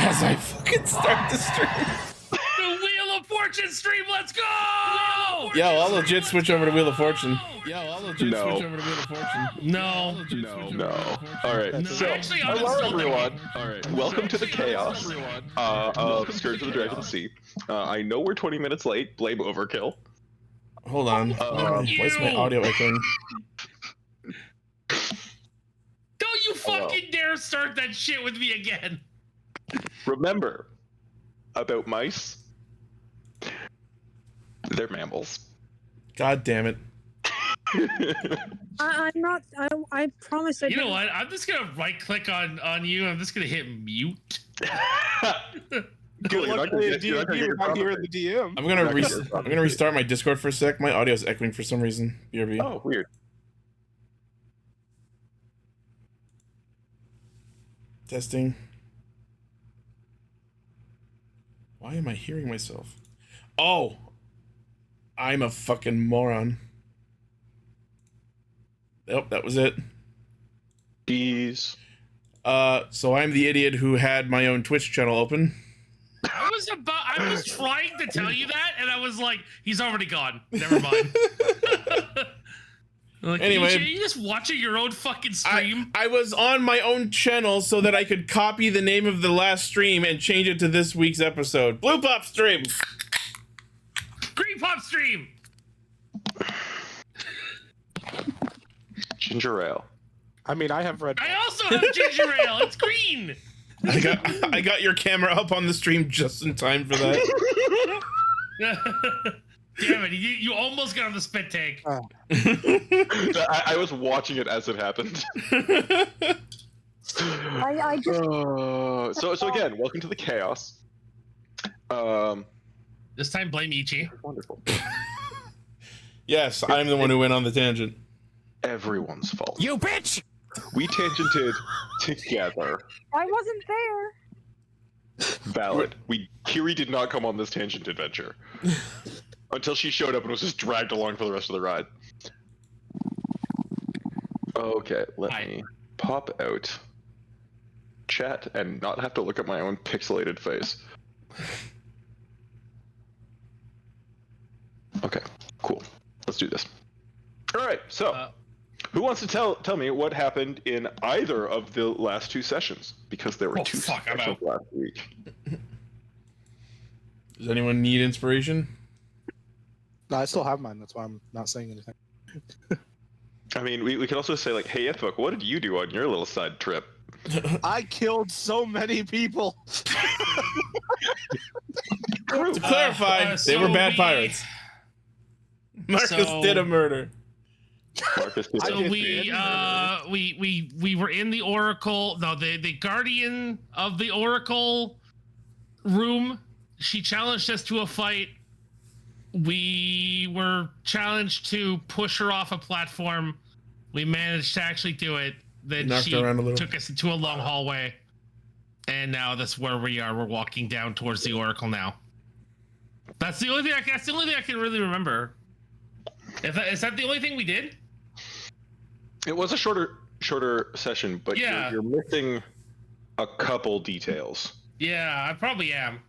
as I fucking start the stream. The Wheel of Fortune stream, let's go! Yo, I'll legit switch over to Wheel of Fortune. No. No. All right. No. So, Actually, hello uninstall everyone. that All right. Welcome to the chaos of Scourge of the Dragon Sea. I know we're 20 minutes late. Blame overkill. Hold on. Why is my audio echoing? Don't you fucking dare start that shit with me again. Remember about mice. They're mammals. God damn it. I'm not. I promise. You know what? I'm just gonna right click on you. I'm just gonna hit mute. Good luck with the DM here in the DM. I'm gonna restart my Discord for a sec. My audio is echoing for some reason. BRB. Oh, weird. Testing. Why am I hearing myself? Oh, I'm a fucking moron. Nope, that was it. Jeez. So I'm the idiot who had my own Twitch channel open. I was trying to tell you that, and I was like, he's already gone. Never mind. Like, anyway, you just watching your own fucking stream. I was on my own channel so that I could copy the name of the last stream and change it to this week's episode. BluePopStream. BluePopStream. Ginger ale. I mean, I have read. I also have ginger ale. It's green. I got your camera up on the stream just in time for that. Damn it! You almost got on the spit take. I was watching it as it happened. I just. So again, welcome to the chaos. This time, blame Ichi. Wonderful. Yes, I'm the one who went on the tangent. Everyone's fault. You bitch! We tangented together. I wasn't there. Valid. Kiri did not come on this tangent adventure until she showed up and was just dragged along for the rest of the ride. Okay, let me pop out chat and not have to look at my own pixelated face. Okay, cool. Let's do this. All right, so who wants to tell me what happened in either of the last two sessions? Because there were two sessions last week. Does anyone need inspiration? No, I still have mine. That's why I'm not saying anything. I mean, we could also say, like, hey, Ithvuc, what did you do on your little side trip? I killed so many people. To clarify, they were bad pirates. Marcus did a murder. Marcus did So we were in the Oracle. No, the Guardian of the Oracle room. She challenged us to a fight. We were challenged to push her off a platform. We managed to actually do it. Then she took us into a long hallway, and now that's where we are. We're walking down towards the Oracle now. That's the only thing. That's the only thing I can really remember. Is that the only thing we did? It was a shorter session, but yeah. You're missing a couple details. Yeah, I probably am.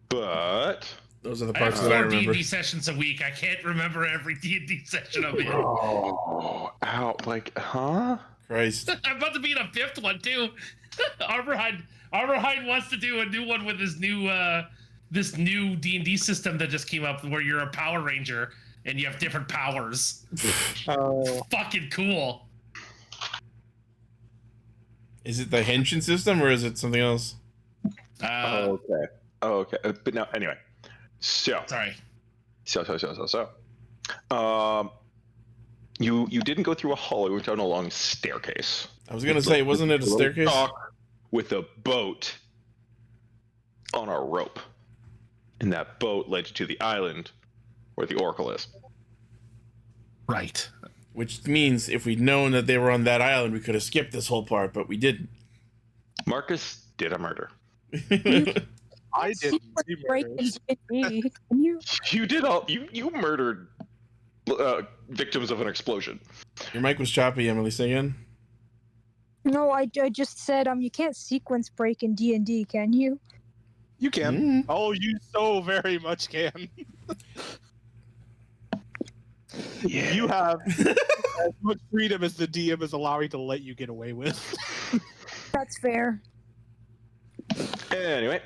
But those are the parts that I remember. I have 4 D&D sessions a week. I can't remember every D&D session I'm in. Oh, ow! Like, huh? Christ! I'm about to be in a 5th one too. Arborhide wants to do a new one with this new D&D system that just came up, where you're a Power Ranger and you have different powers. Oh, fucking cool! Is it the henshin system or is it something else? Okay. But no, anyway. So. Sorry. So. You didn't go through a hall. You went down a long staircase. I was gonna say, wasn't it a staircase? With a boat on a rope, and that boat led you to the island where the Oracle is. Right. Which means if we'd known that they were on that island, we could have skipped this whole part, but we didn't. Marcus did a murder. I did. You did all. You murdered victims of an explosion. Your mic was choppy, Emily. Say again. No, I just said you can't sequence break in D&D, can you? You can. Mm. Oh, you so very much can. Yeah. You have as much freedom as the DM is allowing to let you get away with. That's fair. Anyway,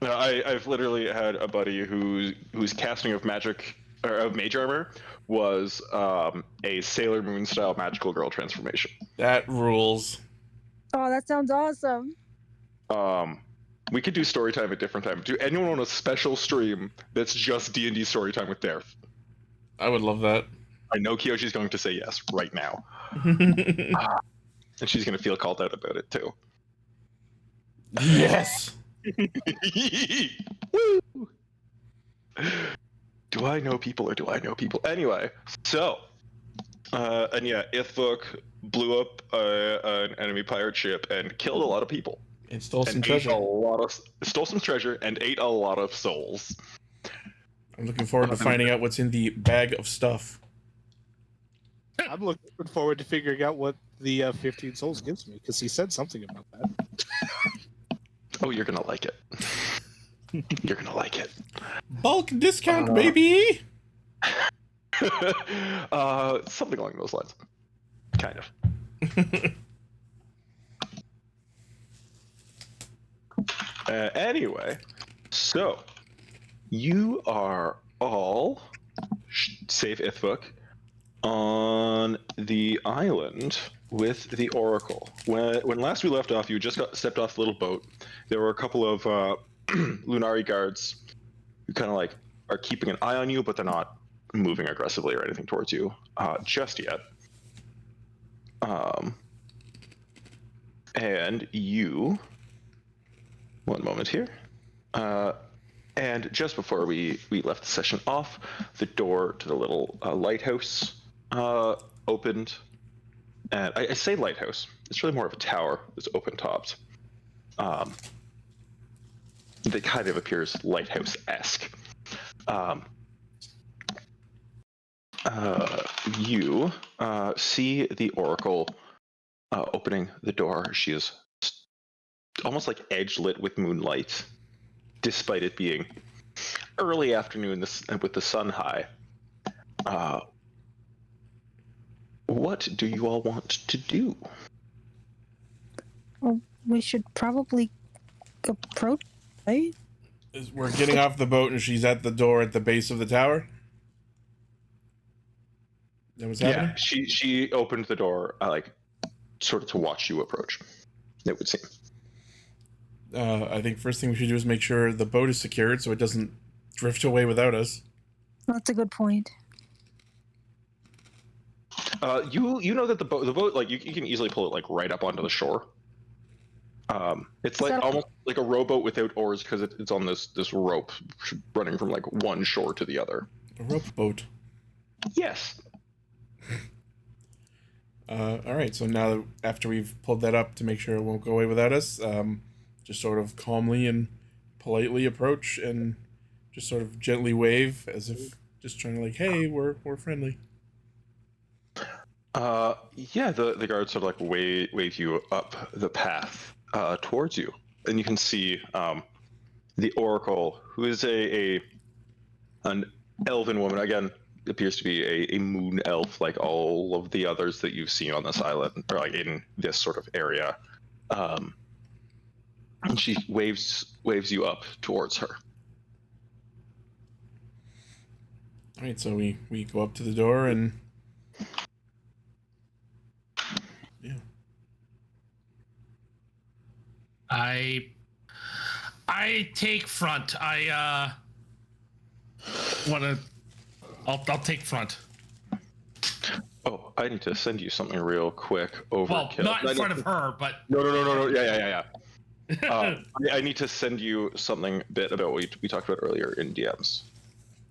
I've literally had a buddy whose casting of magic or of mage armor was a Sailor Moon style magical girl transformation. That rules. Oh, that sounds awesome. We could do story time at different time. Do anyone want a special stream that's just D&D story time with Dareth? I would love that. I know Kyoshi's going to say yes right now, and she's going to feel called out about it too. Yes. Woo! Do I know people or do I know people? Anyway, so, and yeah, Ithvuc blew up an enemy pirate ship and killed a lot of people. And stole some And treasure. stole some treasure and ate a lot of souls. I'm looking forward to finding out what's in the bag of stuff. I'm looking forward to figuring out what the 15 souls gives me, because he said something about that. Oh, you're gonna like it. You're gonna like it. Bulk discount, baby! Something along those lines. Kind of. Anyway, so you are all, save Ithvuc, on the island with the Oracle. When last we left off, you just stepped off the little boat. There were a couple of Lunari guards who kind of like are keeping an eye on you, but they're not moving aggressively or anything towards you just yet. And you, one moment here. And just before we left the session off, the door to the little lighthouse opened. And I say lighthouse. It's really more of a tower that's open-topped. That kind of appears lighthouse-esque. You see the Oracle opening the door. She is almost like edge-lit with moonlight, despite it being early afternoon with the sun high. What do you all want to do? Well, we should probably approach, right? We're getting off the boat and she's at the door at the base of the tower? That was happening? Yeah, she opened the door, sort of to watch you approach, it would seem. I think first thing we should do is make sure the boat is secured so it doesn't drift away without us. That's a good point. You know that the boat like you can easily pull it like right up onto the shore. It's like almost like a rowboat without oars because it's on this rope running from like one shore to the other. A rope boat. Yes. All right, so now that after we've pulled that up to make sure it won't go away without us, just sort of calmly and politely approach and just sort of gently wave as if just trying to like, hey, we're friendly. Yeah, the guards sort of like wave you up the path towards you, and you can see the Oracle, who is an elven woman. Again, appears to be a moon elf, like all of the others that you've seen on this island, or like in this sort of area. And she waves you up towards her. All right, so we go up to the door and yeah. I take front. I'll take front. Oh, I need to send you something real quick. Overkill. Well, not in front of her, but No. Yeah. I need to send you something bit about what we talked about earlier in DMs.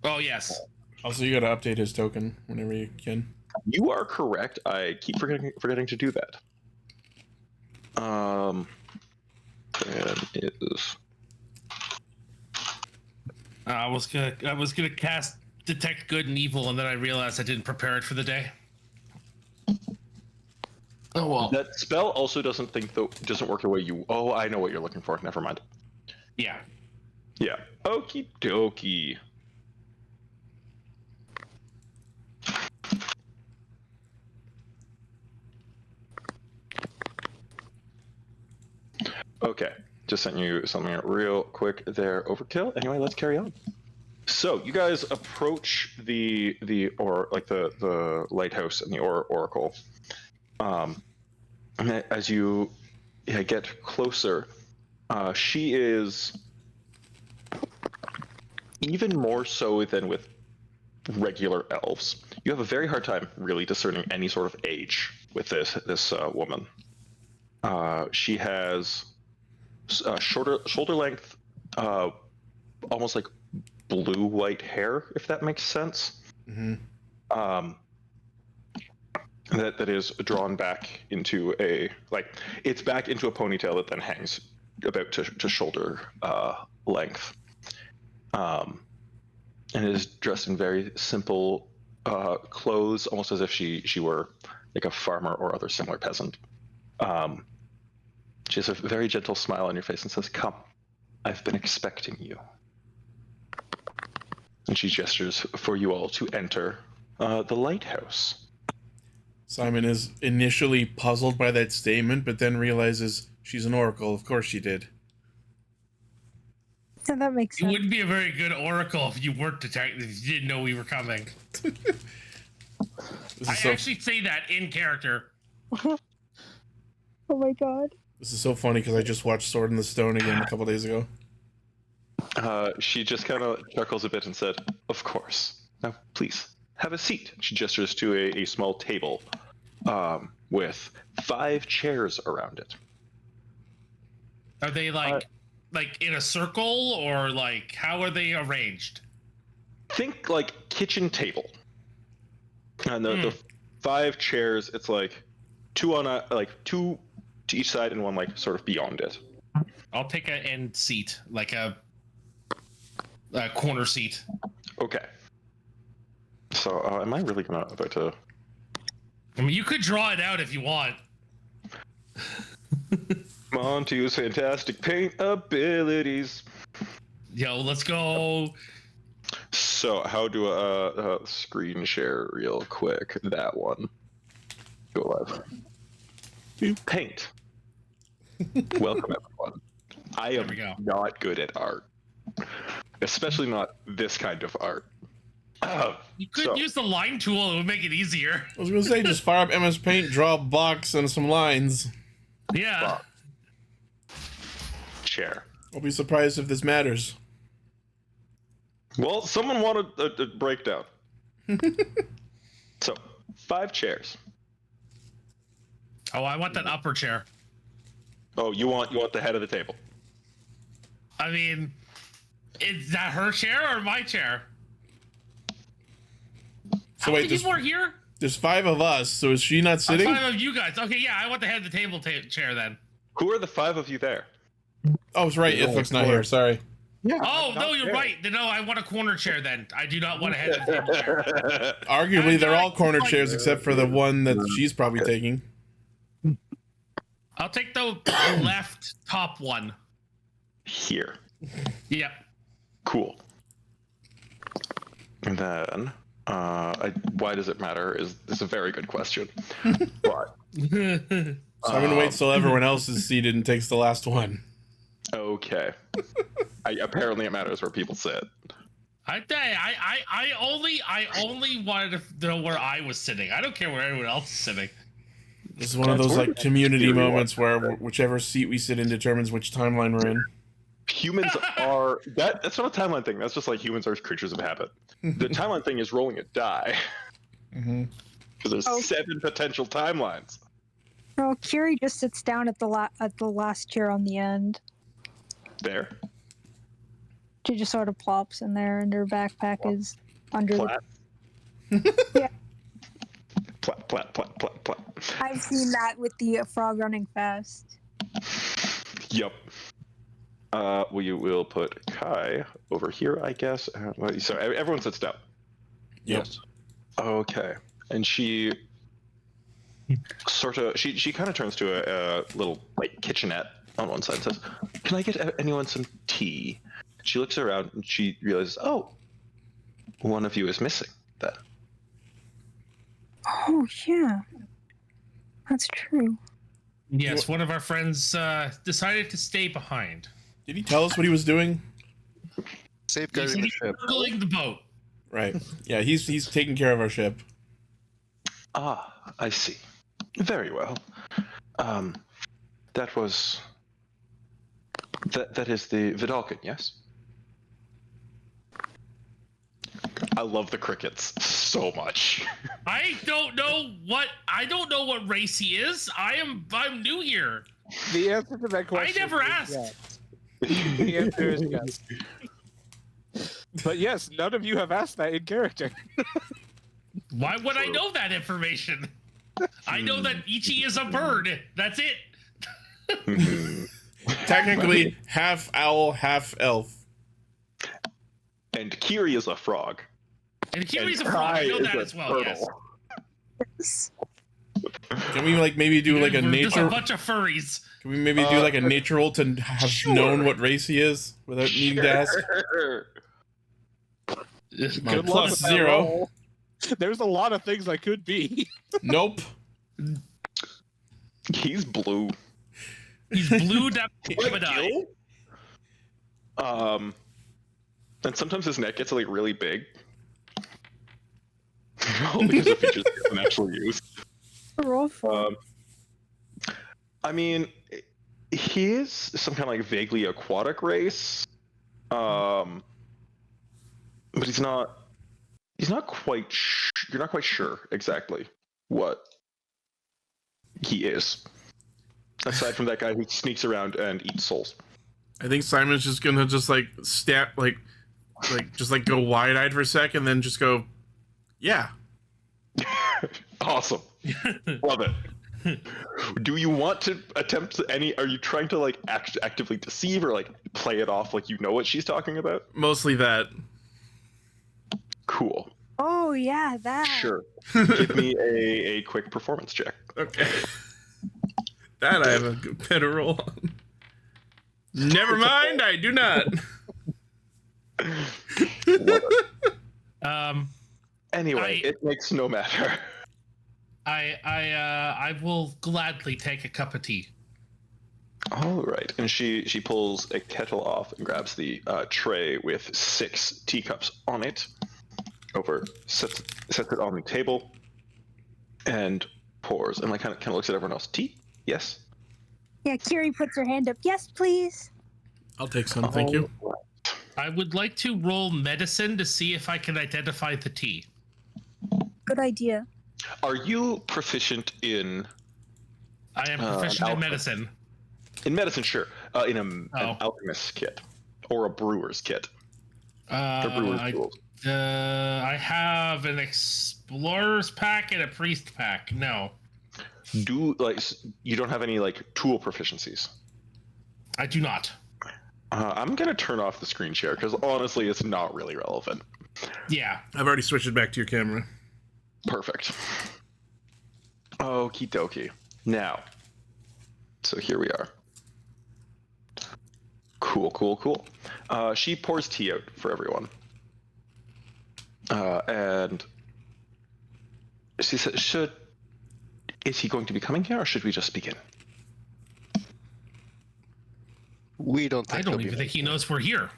Oh yes. Also, you gotta update his token whenever you can. You are correct. I keep forgetting to do that. And it is. I was gonna cast detect good and evil, and then I realized I didn't prepare it for the day. Oh well. That spell also doesn't work the way you. Oh, I know what you're looking for. Never mind. Yeah. Yeah. Okie dokie. Okay. Just sent you something real quick there, Overkill. Anyway, let's carry on. So you guys approach the lighthouse and the oracle. And as you get closer, she is even more so than with regular elves. You have a very hard time really discerning any sort of age with this woman. She has shoulder length, almost like blue white hair, if that makes sense. Mm-hmm. That is drawn back into it's back into a ponytail that then hangs about to shoulder length. And is dressed in very simple clothes, almost as if she were like a farmer or other similar peasant. She has a very gentle smile on your face and says, "Come, I've been expecting you." And she gestures for you all to enter the lighthouse. Simon is initially puzzled by that statement, but then realizes she's an oracle. Of course she did. So that makes You sense. wouldn't be a very good oracle if you weren't detected. If you didn't know we were coming. I actually say that in character. Oh my god. This is so funny because I just watched Sword in the Stone again a couple days ago. She just kind of chuckles a bit and said, "Of course. Now, please, have a seat." She gestures to a small table with 5 chairs around it. Are they like in a circle, or like how are they arranged? Think like kitchen table. And the 5 chairs, it's like 2 on two to each side and one like sort of beyond it. I'll take an end seat, like a corner seat. Okay. So am I really about to? I mean, you could draw it out if you want. Come on to use fantastic paint abilities. Yo, let's go. So how do I screen share real quick? That one. Go live. Paint. Welcome everyone. I am not good at art, especially not this kind of art. You could use the line tool; it would make it easier. I was gonna say, just fire up MS Paint, draw a box and some lines. Yeah. Chair. I'll be surprised if this matters. Well, someone wanted a breakdown. So, 5 chairs. Oh, I want that upper chair. Oh, you want the head of the table? I mean, is that her chair or my chair? So How wait, many people are here? There's 5 of us, so is she not sitting? 5 of you guys. Okay, yeah, I want the head of the table chair then. Who are the 5 of you there? Oh, it's right. Ithvuc's not here. Sorry. Yeah. Oh, no, you're right. No, I want a corner chair then. I do not want a head of the table chair. Arguably, they're all corner chairs except for the one that she's probably taking. I'll take the left top one. Here. Yep. Cool. And then, why does it matter? Is a very good question. But Simon waits till everyone else is seated and takes the last one. Okay. Apparently, it matters where people sit. I only wanted to know where I was sitting. I don't care where everyone else is sitting. This is one of those like community moments where whichever seat we sit in determines which timeline we're in. Humans are that's not a timeline thing. That's just like humans are creatures of habit. The timeline thing is rolling a die. Because there's 7 potential timelines. No, Kiri just sits down at the last chair on the end. There. She just sort of plops in there, and her backpack is under Plat. Yeah. Plat, plat, plat, plat, plat. I've seen that with the frog running fast. Yep. We will put Kai over here, I guess. So everyone sits down. Yep. Okay. And she sort of, she kind of turns to a little like kitchenette on one side and says, "Can I get anyone some tea?" She looks around and she realizes, oh, one of you is missing. Then. Oh, yeah. That's true. Yes, one of our friends decided to stay behind. Did he tell us what he was doing? Safeguarding the He's ship. circling the boat. Right. Yeah, he's taking care of our ship. Ah, I see. Very well. That was... That is the Vidalcan, yes? I love the crickets so much. I don't know what race he is. I'm new here. The answer to that question. I never is asked. yes. The answer is yes. But yes, none of you have asked that in character. Why would I know that information? I know that Ichi is a bird. That's it. Technically, half owl, half elf. And Kiri is a frog. And Kiri's a And frog. I know Kai that is as a well. Yes. turtle. Yes. Can we like maybe do like a We're just a nature? bunch of furries. Can we maybe do like a nature roll to have Sure. known what race he is without needing to ask? My Good luck plus with that 0. roll. There's a lot of things I could be. Nope. He's blue. He's blue that Like you? And sometimes his neck gets like really big. All because of features he doesn't actually use. Roll for I mean, he is some kind of like vaguely aquatic race. But he's not quite you're not quite sure exactly what he is. Aside from that guy who sneaks around and eats souls. I think Simon's just gonna just like stat like just like go wide eyed for a second, then just go, yeah. Awesome. Love it. Do you want to attempt any? Are you trying to like actively deceive or like play it off like you know what she's talking about? Mostly that. Cool. Oh, yeah, that. Sure. Give me a quick performance check. Okay. That I have a better roll on. Never mind, I do not. Anyway, it makes no matter. I will gladly take a cup of tea. All right, and she pulls a kettle off and grabs the tray with 6 teacups on it. Sets it on the table, and pours. And like kind of looks at everyone else. Tea? Yes. Yeah, Kiri puts her hand up. Yes, please. I'll take some, thank you. I would like to roll medicine to see if I can identify the tea. Good idea. Are you proficient in? I am proficient in alchemy. medicine. In medicine, sure. In an alchemist's kit or a brewer's kit. The brewer's tools. I have an explorer's pack and a priest pack. No, You don't have any like tool proficiencies? I do not. I'm gonna turn off the screen share because honestly, it's not really relevant. Yeah. I've already switched it back to your camera. Perfect. Okie dokie. Now, so here we are. Cool. She pours tea out for everyone. And she said, is he going to be coming here or should we just begin? We don't think I don't even think he knows we're here.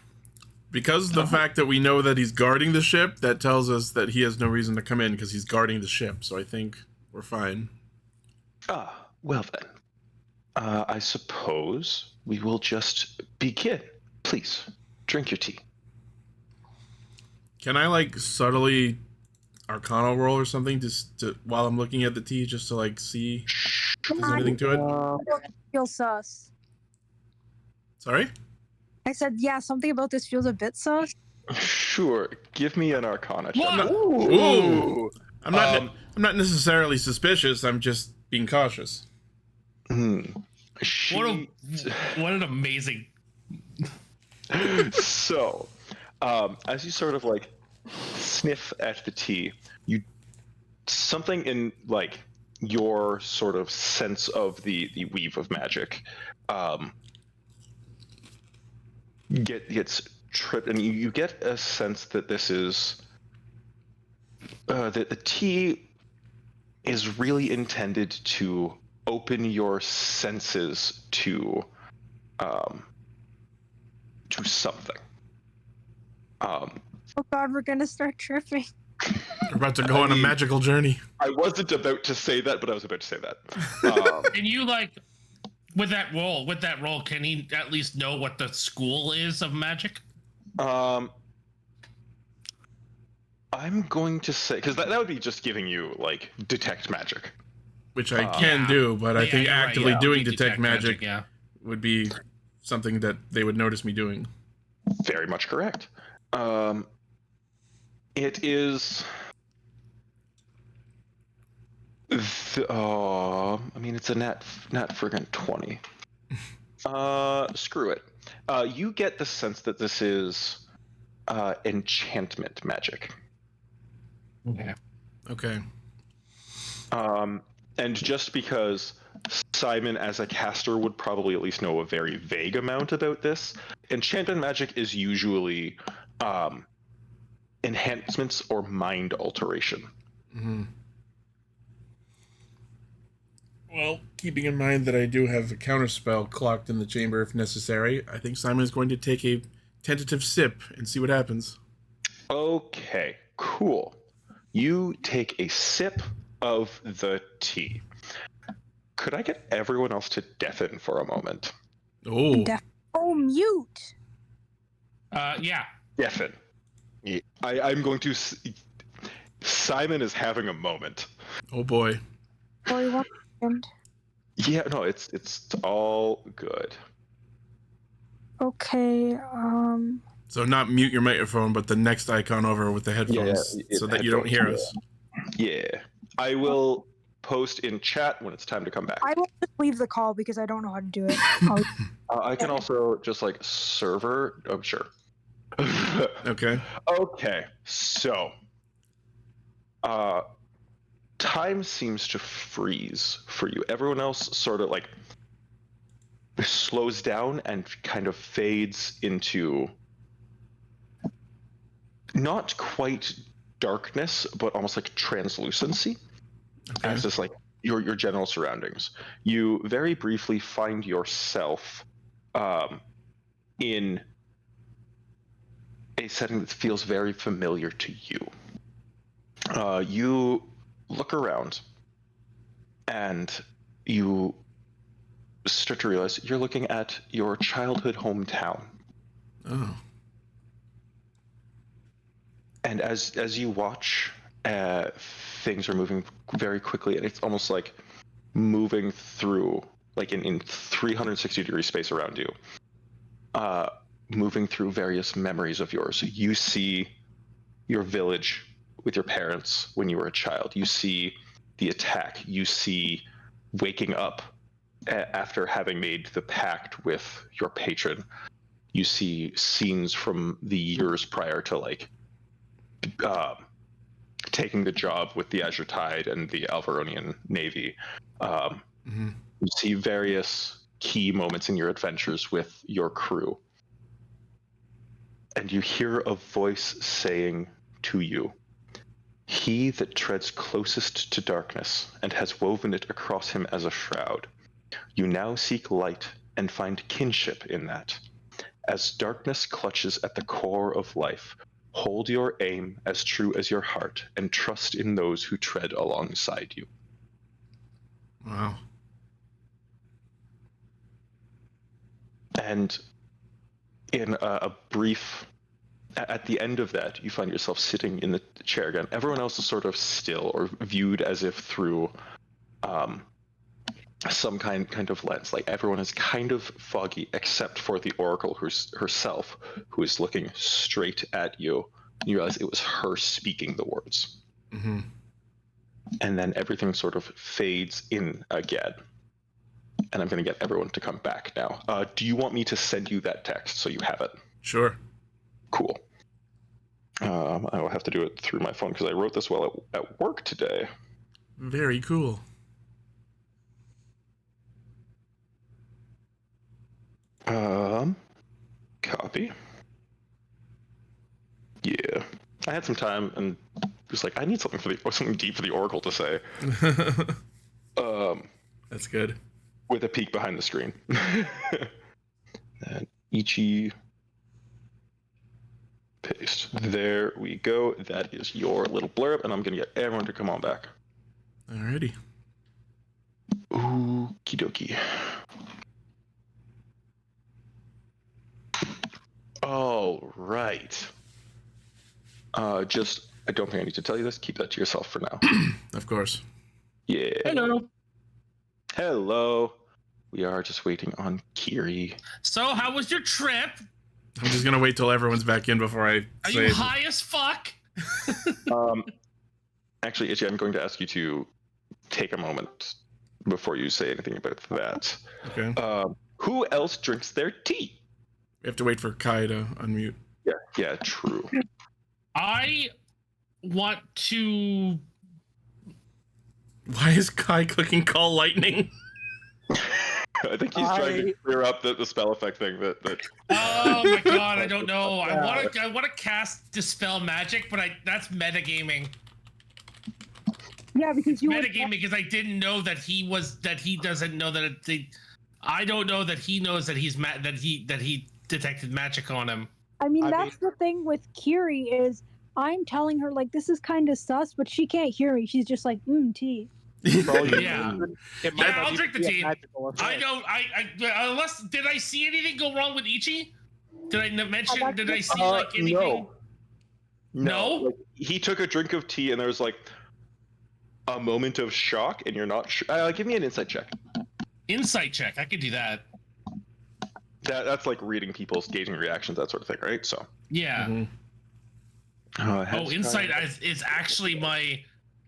Because of the fact that we know that he's guarding the ship, that tells us that he has no reason to come in because he's guarding the ship. So I think we're fine. Well then. I suppose we will just begin. Please, drink your tea. Can I like subtly Arcana roll or something just to, while I'm looking at the tea, just to like see if there's anything to it? Feel sus. Sorry? I said, yeah, something about this feels a bit sus. Sure, give me an Arcana check. What? Ooh. I'm not necessarily suspicious. I'm just being cautious. She... What an amazing. So, as you sort of like sniff at the tea, something in like your sort of sense of the weave of magic gets tripped, and you get a sense that this is that the tea is really intended to open your senses to something. Oh God, we're gonna start tripping. We're about to go on a magical journey. I wasn't about to say that, but I was about to say that. And you with that roll, can he at least know what the school is of magic? I'm going to say, because that would be just giving you detect magic, Which I can do, but I think you're right, actively yeah. doing detect magic yeah. would be something that they would notice me doing. Very much correct. It is. I mean, it's a nat friggin' 20. Screw it. You get the sense that this is enchantment magic. Okay. And just because Simon, as a caster, would probably at least know a very vague amount about this, enchantment magic is usually enhancements or mind alteration. Mm-hmm. Well, keeping in mind that I do have a counterspell clocked in the chamber if necessary, I think Simon is going to take a tentative sip and see what happens. Okay, cool. You take a sip of the tea. Could I get everyone else to deafen for a moment? Oh. Mute. Yeah. Deafen. Yeah, I'm going to. Simon is having a moment. Oh boy. Sorry, what happened? Yeah, no, it's all good. Okay, So not mute your microphone, but the next icon over with the headphones, so that you don't hear us. Yeah. I will post in chat when it's time to come back. I will just leave the call because I don't know how to do it. I can also just server. Oh, sure. Okay. Okay, so time seems to freeze for you. Everyone else sort of slows down and kind of fades into not quite darkness, but almost like translucency. Okay. As this your general surroundings. You very briefly find yourself in a setting that feels very familiar to you. You look around and you start to realize you're looking at your childhood hometown. Oh. And as you watch, things are moving very quickly, and it's almost like moving through, in 360-degree space around you, moving through various memories of yours. You see your village with your parents when you were a child. You see the attack. You see waking up after having made the pact with your patron. You see scenes from the years prior to taking the job with the Azure Tide and the Alvaronian Navy. You see various key moments in your adventures with your crew. And you hear a voice saying to you, "He that treads closest to darkness and has woven it across him as a shroud. You now seek light and find kinship in that. As darkness clutches at the core of life, hold your aim as true as your heart and trust in those who tread alongside you." Wow. And in a brief, at the end of that, you find yourself sitting in the chair again. Everyone else is sort of still or viewed as if through some kind of lens. Everyone is kind of foggy except for the Oracle herself, who is looking straight at you. And you realize it was her speaking the words. Mm-hmm. And then everything sort of fades in again. And I'm going to get everyone to come back now. Do you want me to send you that text so you have it? Sure. Cool. I will have to do it through my phone because I wrote this while at work today. Very cool. copy. Yeah, I had some time and was like, I need something deep for the Oracle to say. That's good. With a peek behind the screen. And Ichi paste. There we go. That is your little blurb, and I'm gonna get everyone to come on back. Alrighty. Okie dokie. All right. I don't think I need to tell you this. Keep that to yourself for now. Of course. Yeah. Hello. Hello. We are just waiting on Kiri. So, how was your trip? I'm just gonna wait till everyone's back in before I Are say. you high as fuck? Actually, Itchy, I'm going to ask you to take a moment before you say anything about that. Okay. Who else drinks their tea? We have to wait for Kai to unmute. Yeah, true. I want to. Why is Kai clicking call lightning? I think he's trying to clear up the spell effect thing that. Oh my god, I don't know. I want to cast Dispel Magic, but that's metagaming. Yeah, because you Metagaming because I didn't know that he doesn't know that I don't know that he knows that that he detected magic on him. I mean, that's the thing with Kiri is I'm telling her like this is kind of sus, but she can't hear me. She's just like, tea. Yeah. It might I'll not drink the be a tea. magical effect. I don't. Unless did I see anything go wrong with Ichi? Did I mention? Did I see like anything? No. Like, he took a drink of tea and there was like a moment of shock, and you're not sure. Give me an insight check. Insight check. I could do that. That's like reading people's gauging reactions, that sort of thing, right? So. Yeah. Mm-hmm. Insight is actually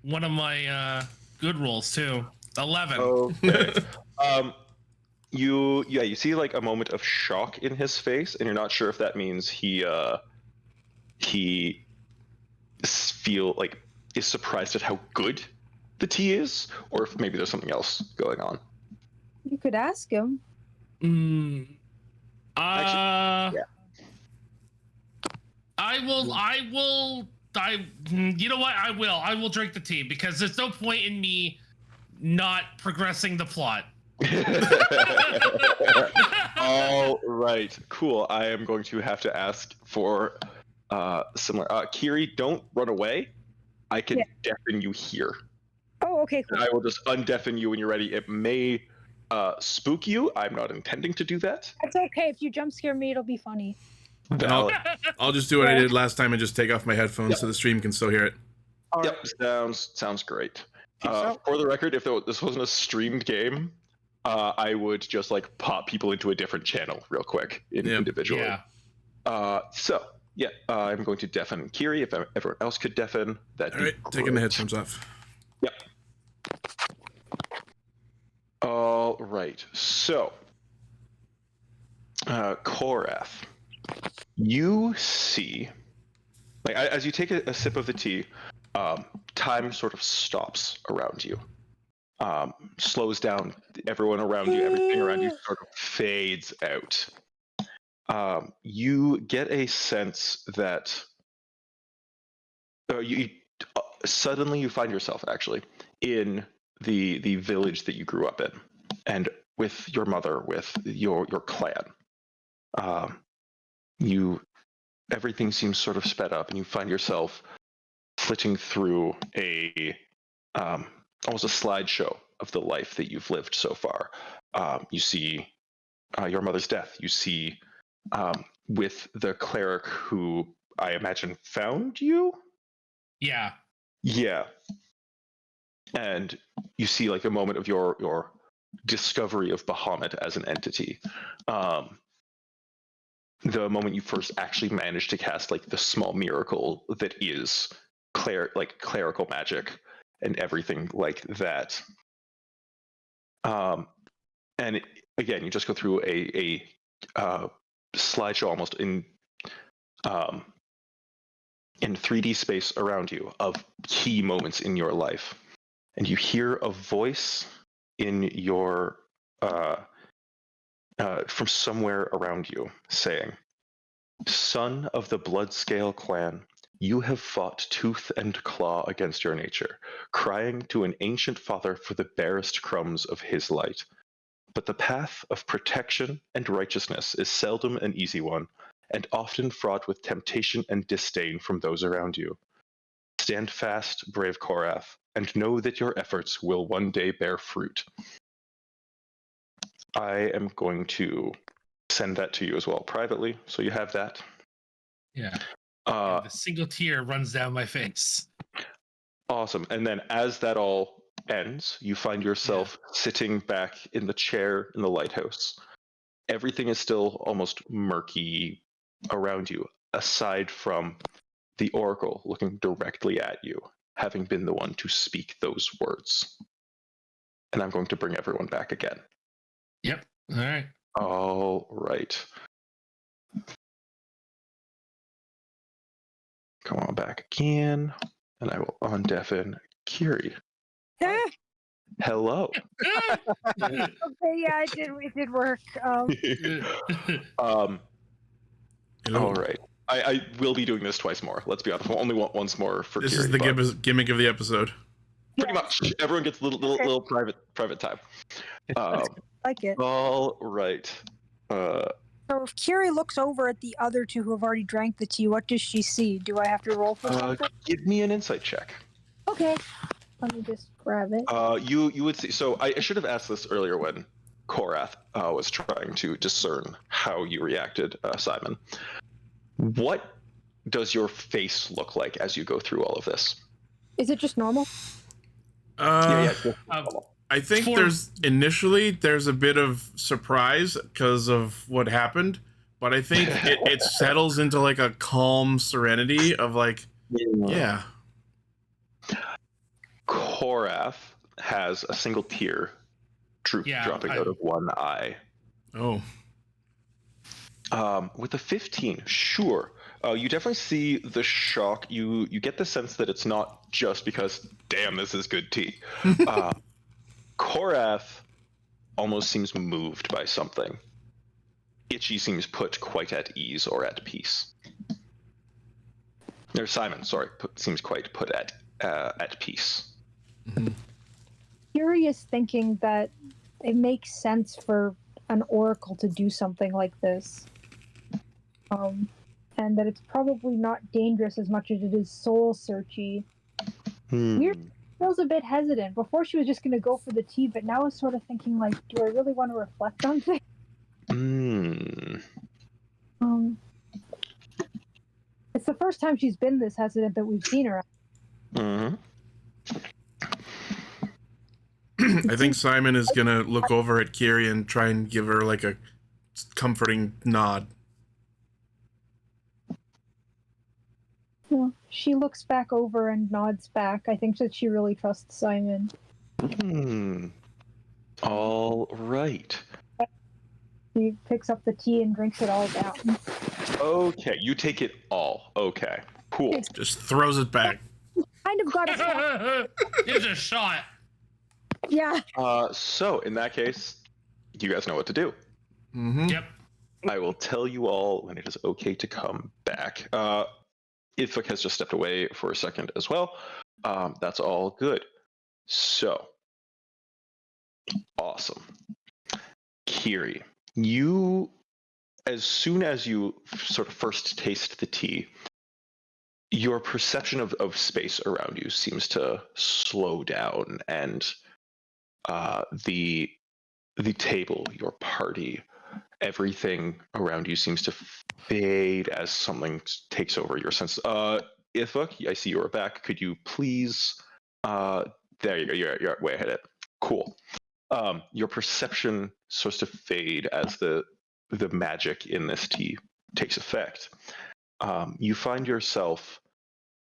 one of my good rolls too. 11. Okay. You see like a moment of shock in his face, and you're not sure if that means he is surprised at how good the tea is, or if maybe there's something else going on. You could ask him. Actually, yeah. You know what? I will drink the tea because there's no point in me not progressing the plot. All right, cool. I am going to have to ask for similar. Kiri, don't run away. I can deafen you here. Oh, okay, cool. And I will just undeafen you when you're ready. It may spook you. I'm not intending to do that. It's okay. If you jump scare me, it'll be funny. I'll just do what I did last time and just take off my headphones so the stream can still hear it. Yep, sounds great. For the record, if this wasn't a streamed game, I would just like pop people into a different channel real quick individually. Yeah. I'm going to deafen Kiri. If everyone else could deafen, that'd be great. Taking the headphones off. Yep. All right. So, Korath, you see, like as you take a sip of the tea, time sort of stops around you, slows down. Everyone around you, everything around you, sort of fades out. You get a sense that suddenly you find yourself actually in the village that you grew up in, and with your mother, with your clan. Everything seems sort of sped up, and you find yourself flitting through almost a slideshow of the life that you've lived so far. You see your mother's death. You see with the cleric who I imagine found you. Yeah. Yeah. And you see like a moment of your discovery of Bahamut as an entity. The moment you first actually managed to cast like the small miracle that is clerical magic and everything like that. And again, you just go through a slideshow almost in 3D space around you of key moments in your life, and you hear a voice in your from somewhere around you saying, Son of the Bloodscale clan, you have fought tooth and claw against your nature, crying to an ancient father for the barest crumbs of his light. But the path of protection and righteousness is seldom an easy one, and often fraught with temptation and disdain from those around you. Stand fast, brave Korath, and know that your efforts will one day bear fruit. I am going to send that to you as well privately, so you have that. Yeah. Uh, And the single tear runs down my face. Awesome. And then as that all ends, you find yourself sitting back in the chair in the lighthouse. Everything is still almost murky around you, aside from the Oracle looking directly at you, having been the one to speak those words. And I'm going to bring everyone back again. Yep. All right. All right. Come on back again. And I will undeafen Kiri. Hello. Okay, yeah, it did work. All Hello. right. I will be doing this twice more. Let's be honest. We'll only want once more for This Kiri. is the but gimmick of the episode. pretty much. Everyone gets a little private time. Like it. All right. So if Kiri looks over at the other two who have already drank the tea, what does she see? Do I have to roll for something? Give me an insight check. Okay. Let me just grab it. You would see. So I should have asked this earlier when Korath was trying to discern how you reacted, Simon. What does your face look like as you go through all of this? Is it just normal? Yeah. I think there's a bit of surprise because of what happened, but I think it settles into like a calm serenity of like, yeah. Korath has a single tear dropping out of one eye. Oh. With a 15, sure. You definitely see the shock. You get the sense that it's not just because, damn, this is good tea. Korath almost seems moved by something. Itchy seems put quite at ease or at peace. Or Simon, sorry, seems quite put at peace. Mm-hmm. Curious thinking that it makes sense for an oracle to do something like this. And that it's probably not dangerous as much as it is soul-searchy. Weird. Feels a bit hesitant. Before she was just going to go for the tea, but now is sort of thinking like, do I really want to reflect on things? It's the first time she's been this hesitant that we've seen her. Mm-hmm. I think Simon is gonna look over at Kiri and try and give her like a comforting nod. Yeah, she looks back over and nods back. I think that she really trusts Simon. All right. She picks up the tea and drinks it all down. Okay, you take it all. Okay, cool. Just throws it back. Kind of got a Here's a shot. Yeah. So in that case, you guys know what to do. Mm-hmm. Yep. I will tell you all when it is okay to come back. Ithvuc has just stepped away for a second as well. That's all good. So, awesome. Kiri, you, as soon as you sort of first taste the tea, your perception of space around you seems to slow down, and the table, your party, everything around you seems to fade as something takes over your sense. Ithvuc, I see you are back. Could you please? There you go. You're way ahead of it. Cool. Your perception starts to fade as the magic in this tea takes effect. You find yourself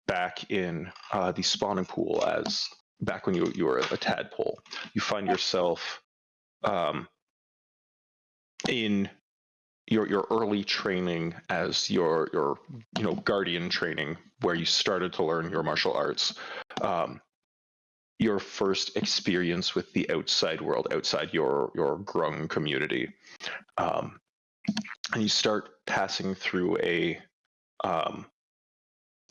back in the spawning pool as back when you were a tadpole. You find yourself in your early training as your guardian training, where you started to learn your martial arts. Your first experience with the outside world, outside your grung community. and you start passing through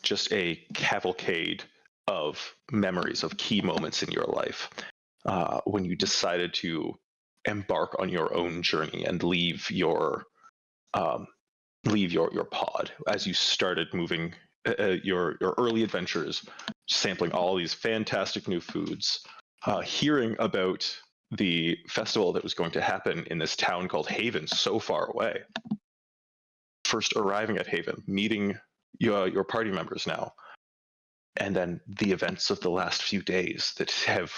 just a cavalcade of memories of key moments in your life when you decided to embark on your own journey and leave your pod as you started moving your early adventures, sampling all these fantastic new foods, hearing about the festival that was going to happen in this town called Haven, so far away. First arriving at Haven, meeting your party members now, and then the events of the last few days that have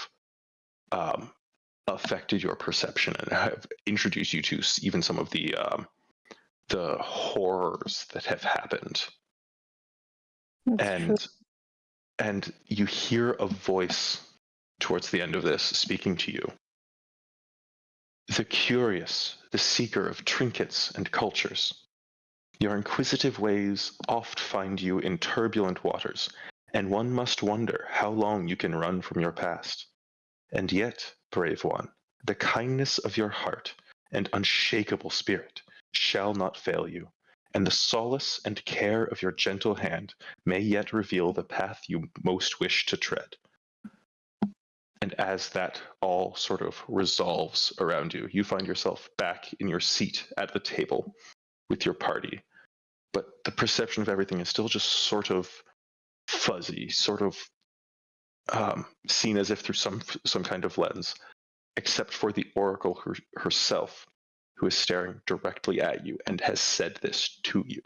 affected your perception and have introduced you to even some of the horrors that have happened. That's true. And you hear a voice towards the end of this speaking to you. The curious, the seeker of trinkets and cultures. Your inquisitive ways oft find you in turbulent waters, and one must wonder how long you can run from your past. And yet, brave one, the kindness of your heart and unshakable spirit shall not fail you, and the solace and care of your gentle hand may yet reveal the path you most wish to tread. And as that all sort of resolves around you, you find yourself back in your seat at the table with your party. But the perception of everything is still just sort of fuzzy, sort of seen as if through some kind of lens, except for the Oracle herself, who is staring directly at you and has said this to you.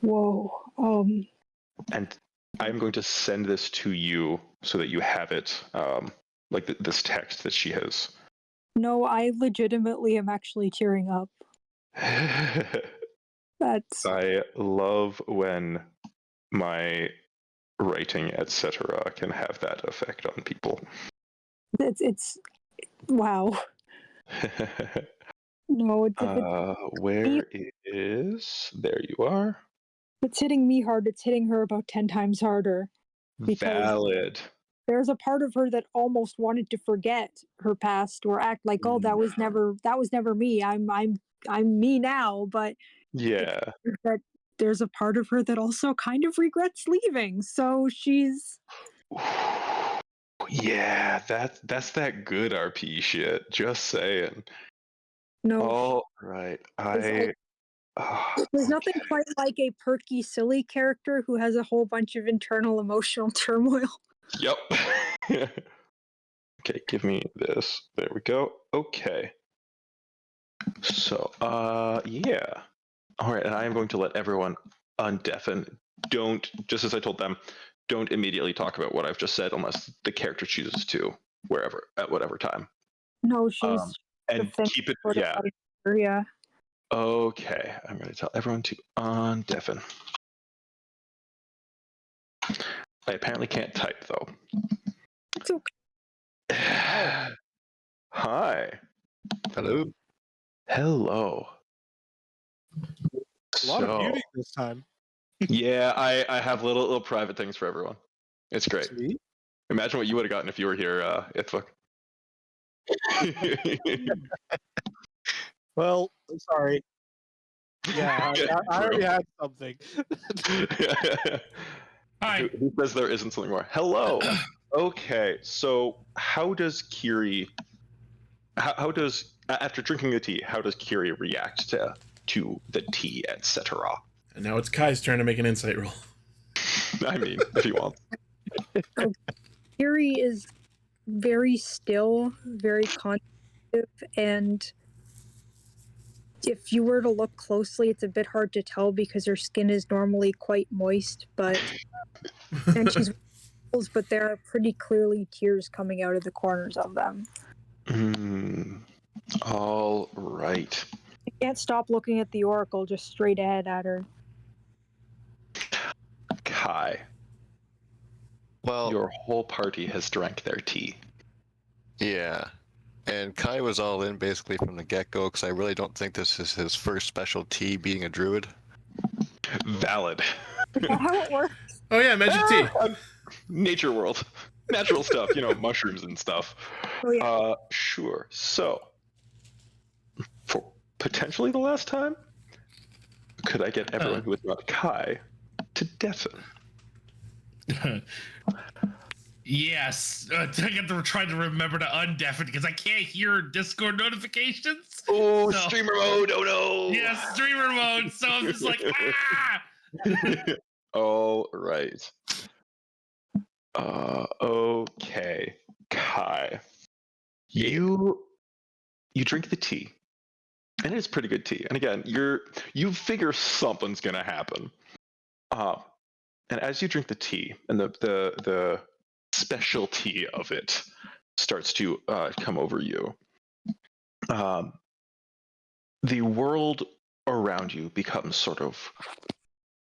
Whoa. And I'm going to send this to you so that you have it, like this text that she has. No, I legitimately am actually tearing up. That's I love when my writing, etc., can have that effect on people. it's wow. No, Where is? There you are. it's hitting me hard. It's hitting her about 10 times harder. Because Valid. there's a part of her that almost wanted to forget her past or act like, oh, that was never me. I'm me now. But Yeah. that there's a part of her that also kind of regrets leaving. So she's Yeah, that's that good RP shit. Just saying. no. All right. There's nothing quite like a perky, silly character who has a whole bunch of internal emotional turmoil. Yep. Okay, give me this. There we go. Okay. So, yeah. All right, and I am going to let everyone undeafen. Don't, just as I told them, don't immediately talk about what I've just said unless the character chooses to, wherever, at whatever time. No, she's And keep it, yeah. Yeah. Okay, I'm going to tell everyone to undeafen. I apparently can't type, though. It's okay. Hi. Hello. Hello. A lot of beauty this time. Yeah, I have little private things for everyone. It's great. Sweet. Imagine what you would have gotten if you were here, Ithvuc. Well, I'm sorry. Yeah, I already had something. Hi. Who says there isn't something more? Hello. Okay, so how does Kiri? How does after drinking the tea? How does Kiri react to the tea, etc.? And now it's Kai's turn to make an insight roll. I mean, if you want. Kiri is very still, very contemplative, and if you were to look closely, it's a bit hard to tell because her skin is normally quite moist, and she's but there are pretty clearly tears coming out of the corners of them. All right. You can't stop looking at the Oracle just straight ahead at her. Kai, Well, your whole party has drank their tea. yeah. And Kai was all in basically from the get-go because I really don't think this is his first specialty being a druid. Valid. Is that how it works? Oh yeah, magic tea. Nature world. Natural stuff, mushrooms and stuff. Oh, yeah. Sure. So, potentially the last time, could I get everyone who is not Kai to deafen? Yes. I got to try to remember to undeafen because I can't hear Discord notifications. Oh, So- streamer mode! Oh no! Yes, streamer mode. So I'm just like, ah! All right. Okay, Kai. You drink the tea, and it's pretty good tea. And again, you figure something's gonna happen. And as you drink the tea, and the specialty of it starts to come over you, the world around you becomes sort of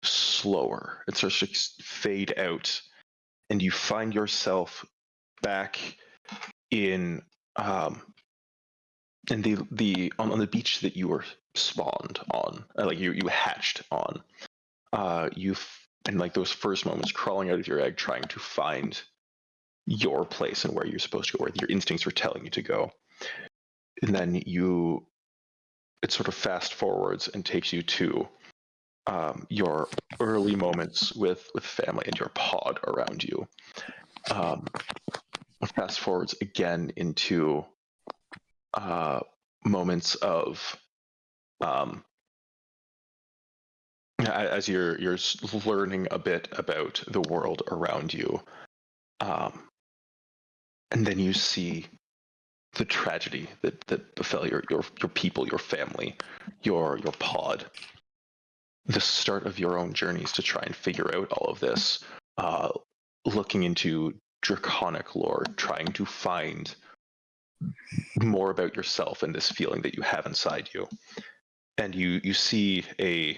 slower. It starts to fade out, and you find yourself back in the on the beach that you were spawned on, like you hatched on. And like those first moments crawling out of your egg, trying to find your place and where you're supposed to go, where your instincts are telling you to go. And then it sort of fast forwards and takes you to your early moments with family and your pod around you. Fast forwards again into moments of as you're learning a bit about the world around you, and then you see the tragedy that befell your people, your family, your pod. The start of your own journeys to try and figure out all of this, looking into draconic lore, trying to find more about yourself and this feeling that you have inside you. And you see a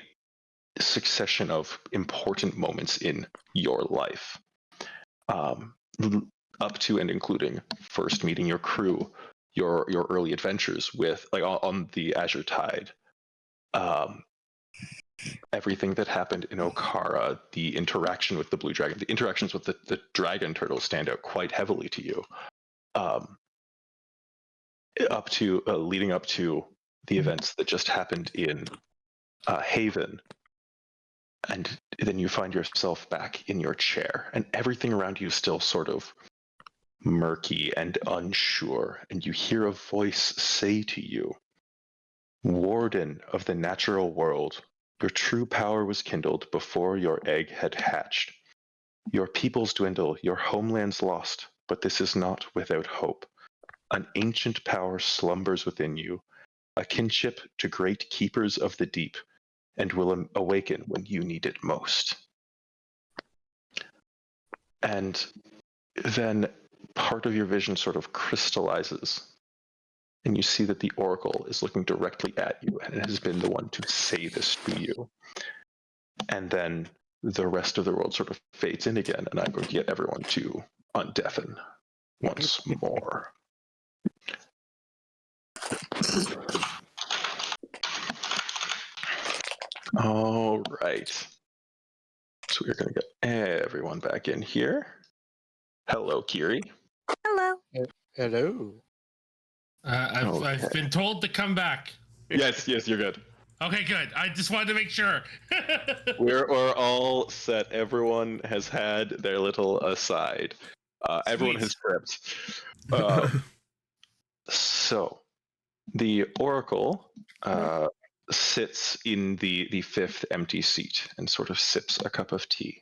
succession of important moments in your life, up to and including first meeting your crew, your early adventures with like on the Azure Tide, everything that happened in Okara, the interaction with the blue dragon, the interactions with the dragon turtles stand out quite heavily to you, up to leading up to the events that just happened in Haven. And then you find yourself back in your chair, and everything around you is still sort of murky and unsure, and you hear a voice say to you, "Warden of the natural world, your true power was kindled before your egg had hatched. Your peoples dwindle, your homelands lost, but this is not without hope. An ancient power slumbers within you, a kinship to great keepers of the deep, and will awaken when you need it most." And then part of your vision sort of crystallizes, and you see that the Oracle is looking directly at you, and it has been the one to say this to you. And then the rest of the world sort of fades in again, and I'm going to get everyone to undeafen once more. All right. So we're going to get everyone back in here. Hello, Kiri. Hello. Hello. I've been told to come back. Yes, you're good. Okay, good. I just wanted to make sure. We're all set. Everyone has had their little aside. Everyone has prepped. So, the Oracle sits in the fifth empty seat and sort of sips a cup of tea.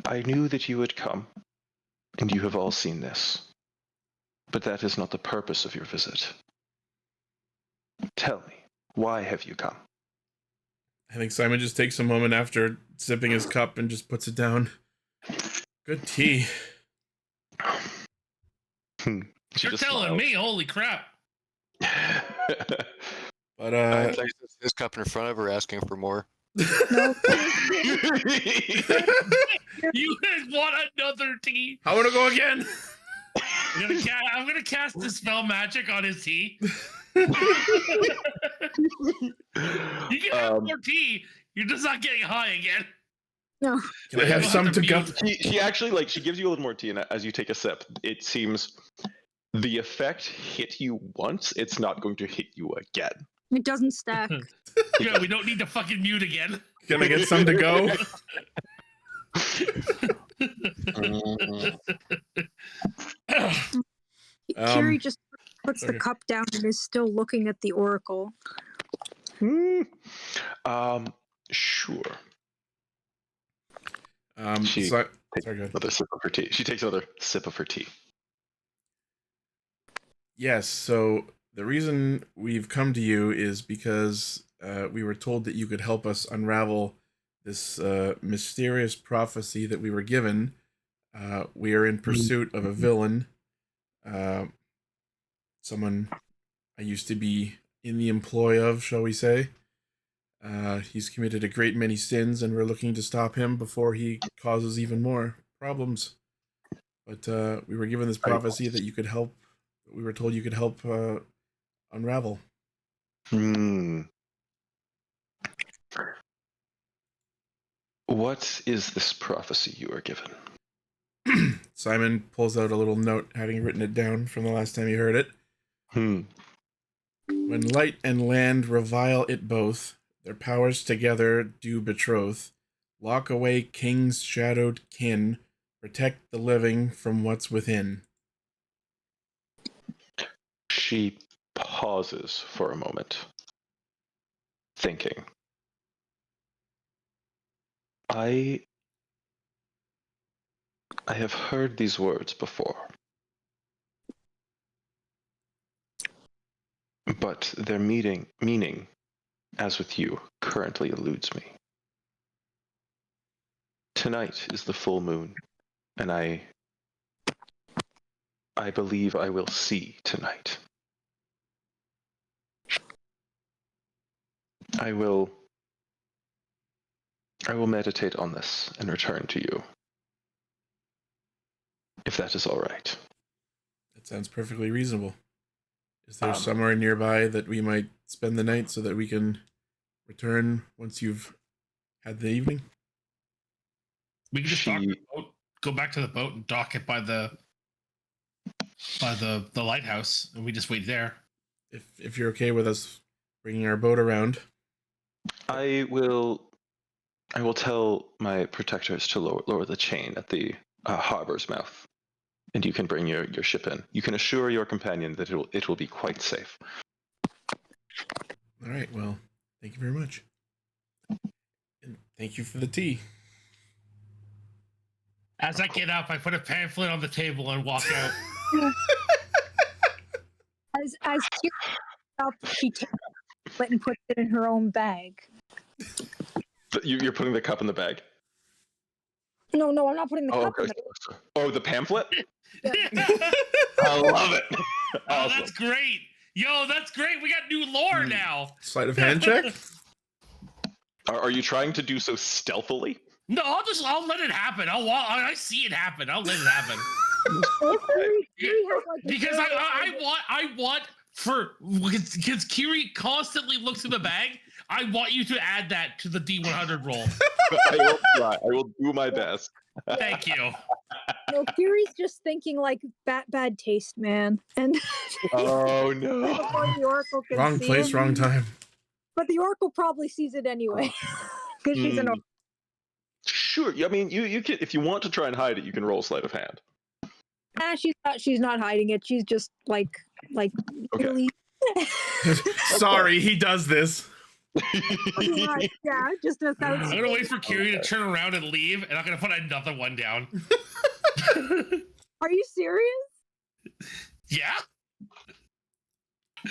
I knew that you would come, and you have all seen this. But that is not the purpose of your visit. Tell me, why have you come? I think Simon just takes a moment after sipping his cup and just puts it down. Good tea. You're telling me, holy crap. But I placed his cup in front of her, asking for more. You guys want another tea? I want to go again. I'm gonna cast Dispel Magic on his tea. You can have more tea. You're just not getting high again. No. Can I have some to go? She actually she gives you a little more tea, and as you take a sip, it seems The effect hit you once, it's not going to hit you again. It doesn't stack. Yeah, we don't need to fucking mute again. Can I get some to go? Kiri just puts okay. the cup down and is still looking at the oracle. Sure. She Sorry, takes go ahead. another sip of her tea. She takes another sip of her tea. Yes, so the reason we've come to you is because we were told that you could help us unravel this mysterious prophecy that we were given. We are in pursuit of a villain, someone I used to be in the employ of, shall we say. He's committed a great many sins, and we're looking to stop him before he causes even more problems. But we were given this prophecy that you could help. We were told you could help unravel. What is this prophecy you are given? Simon pulls out a little note, having written it down from the last time he heard it. When light and land revile it both, their powers together do betroth. Lock away king's shadowed kin, protect the living from what's within. She pauses for a moment, thinking. I have heard these words before, but their meaning, as with you, currently eludes me. Tonight is the full moon, and I believe I will see tonight. I will meditate on this and return to you, if that is all right. That sounds perfectly reasonable. Is there somewhere nearby that we might spend the night so that we can return once you've had the evening? We can just dock the boat, go back to the boat and dock it by the lighthouse, and we just wait there. If you're okay with us bringing our boat around. I will tell my protectors to lower the chain at the harbor's mouth, and you can bring your ship in. You can assure your companion that it will be quite safe. All right, well, thank you very much. And thank you for the tea. As I get up, I put a pamphlet on the table and walk out. As Kiri up, she takes it and puts it in her own bag. You're putting the cup in the bag? No, I'm not putting the cup in the bag. Oh, the pamphlet? I love it. Oh, Awesome. that's great. Yo, that's great. We got new lore now. Sleight of hand check? Are you trying to do so stealthily? No, I'll let it happen. I see it happen. I'll let it happen. Because I want because Kiri constantly looks in the bag. I want you to add that to the D100 roll. I will try. I will do my best. Thank you. No, Kiri's just thinking like bad taste, man. And oh no. Before the Oracle can wrong see place, it. wrong time. But the Oracle probably sees it anyway. Because she's an Oracle. Sure. I mean, you can, if you want to try and hide it, you can roll sleight of hand. She's not hiding it. She's just like Okay. really. Sorry, he does this. Yeah, just without. I'm gonna wait for Kiri to turn around and leave, and I'm gonna put another one down. Are you serious? Yeah.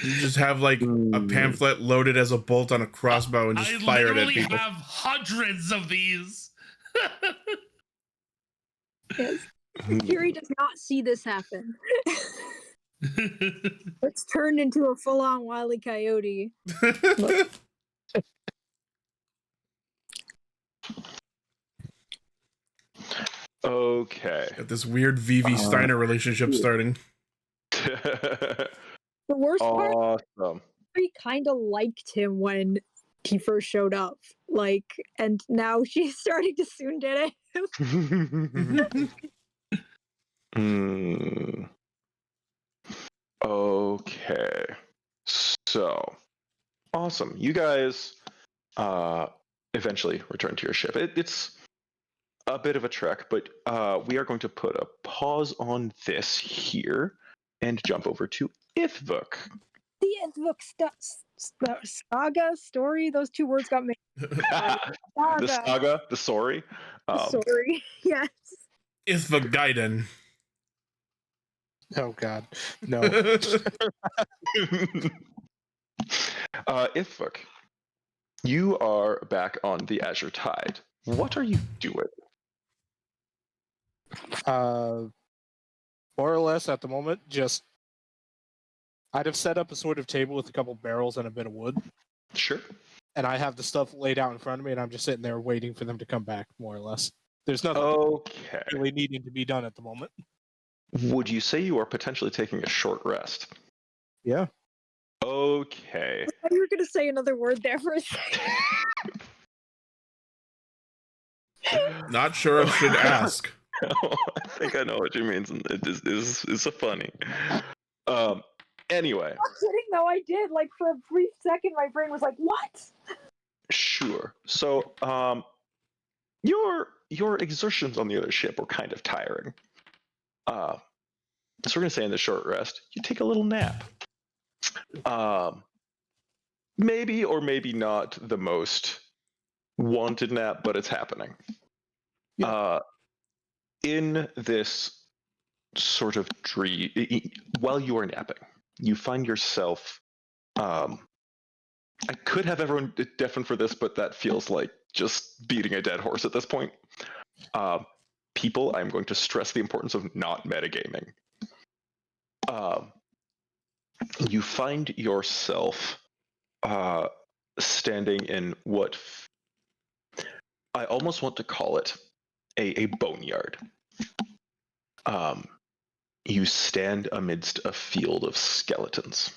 You just have like a pamphlet loaded as a bolt on a crossbow and just fire it at people. I have hundreds of these. Yes. Kiri does not see this happen. It's turned into a full-on Wile E. Coyote. Okay. Got this weird V.V. Steiner relationship starting. The worst part, Kiri kind of liked him when he first showed up. Like, and now she's starting to soon get him. So, awesome. You guys eventually return to your ship. It's a bit of a trek, but we are going to put a pause on this here and jump over to Ithvuc. The Ithvuc saga story. Those two words got me. The saga, the sorry. Sorry. Yes. Ithvuc Gaiden. Oh God, no. Ithvuc, you are back on the Azure Tide. What are you doing? More or less at the moment, just I'd have set up a sort of table with a couple barrels and a bit of wood, Sure. and I have the stuff laid out in front of me, and I'm just sitting there waiting for them to come back. More or less, there's nothing Okay. really needing to be done at the moment. Would you say you are potentially taking a short rest? Yeah. Okay. I thought you were gonna say another word there for a second. Not sure if should ask. I think I know what you mean. It is a funny. Anyway. I'm kidding though, I did. Like for a brief second my brain was like, what? Sure. So, your exertions on the other ship were kind of tiring. So we're gonna say in the short rest, you take a little nap. Maybe or maybe not the most wanted nap, but it's happening. Yeah. In this sort of dream, while you are napping, you find yourself. I could have everyone deafen for this, but that feels like just beating a dead horse at this point. People, I'm going to stress the importance of not metagaming. You find yourself standing in what I almost want to call it a boneyard. You stand amidst a field of skeletons.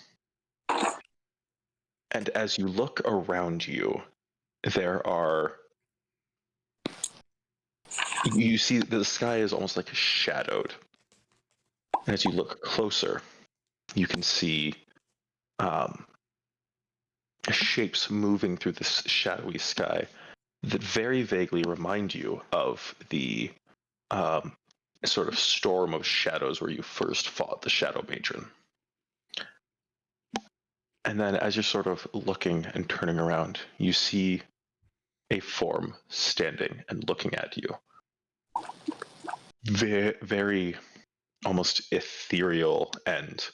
And as you look around you, you see the sky is almost like shadowed. And as you look closer, you can see shapes moving through this shadowy sky that very vaguely remind you of the sort of storm of shadows where you first fought the Shadow Matron. And then as you're sort of looking and turning around, you see a form standing and looking at you. Very almost ethereal and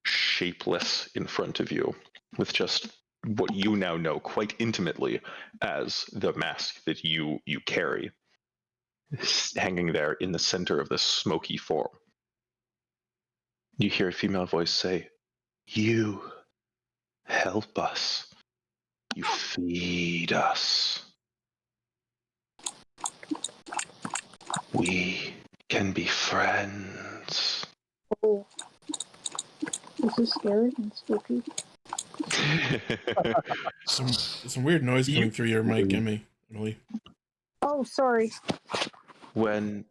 shapeless in front of you, with just what you now know quite intimately as the mask that you carry, hanging there in the center of this smoky form. You hear a female voice say, "You help us. You feed us. We can be friends." Oh. This is scary and spooky. Some weird noise coming through your mic, Emily. Oh, sorry. When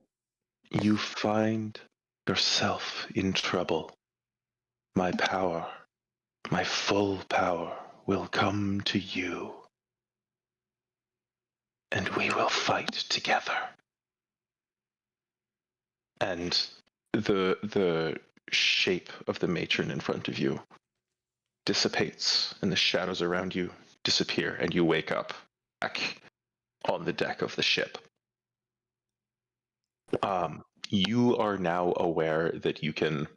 you find yourself in trouble, my power, my full power, will come to you. And we will fight together. And the shape of the matron in front of you dissipates, and the shadows around you disappear, and you wake up back on the deck of the ship. You are now aware that you can...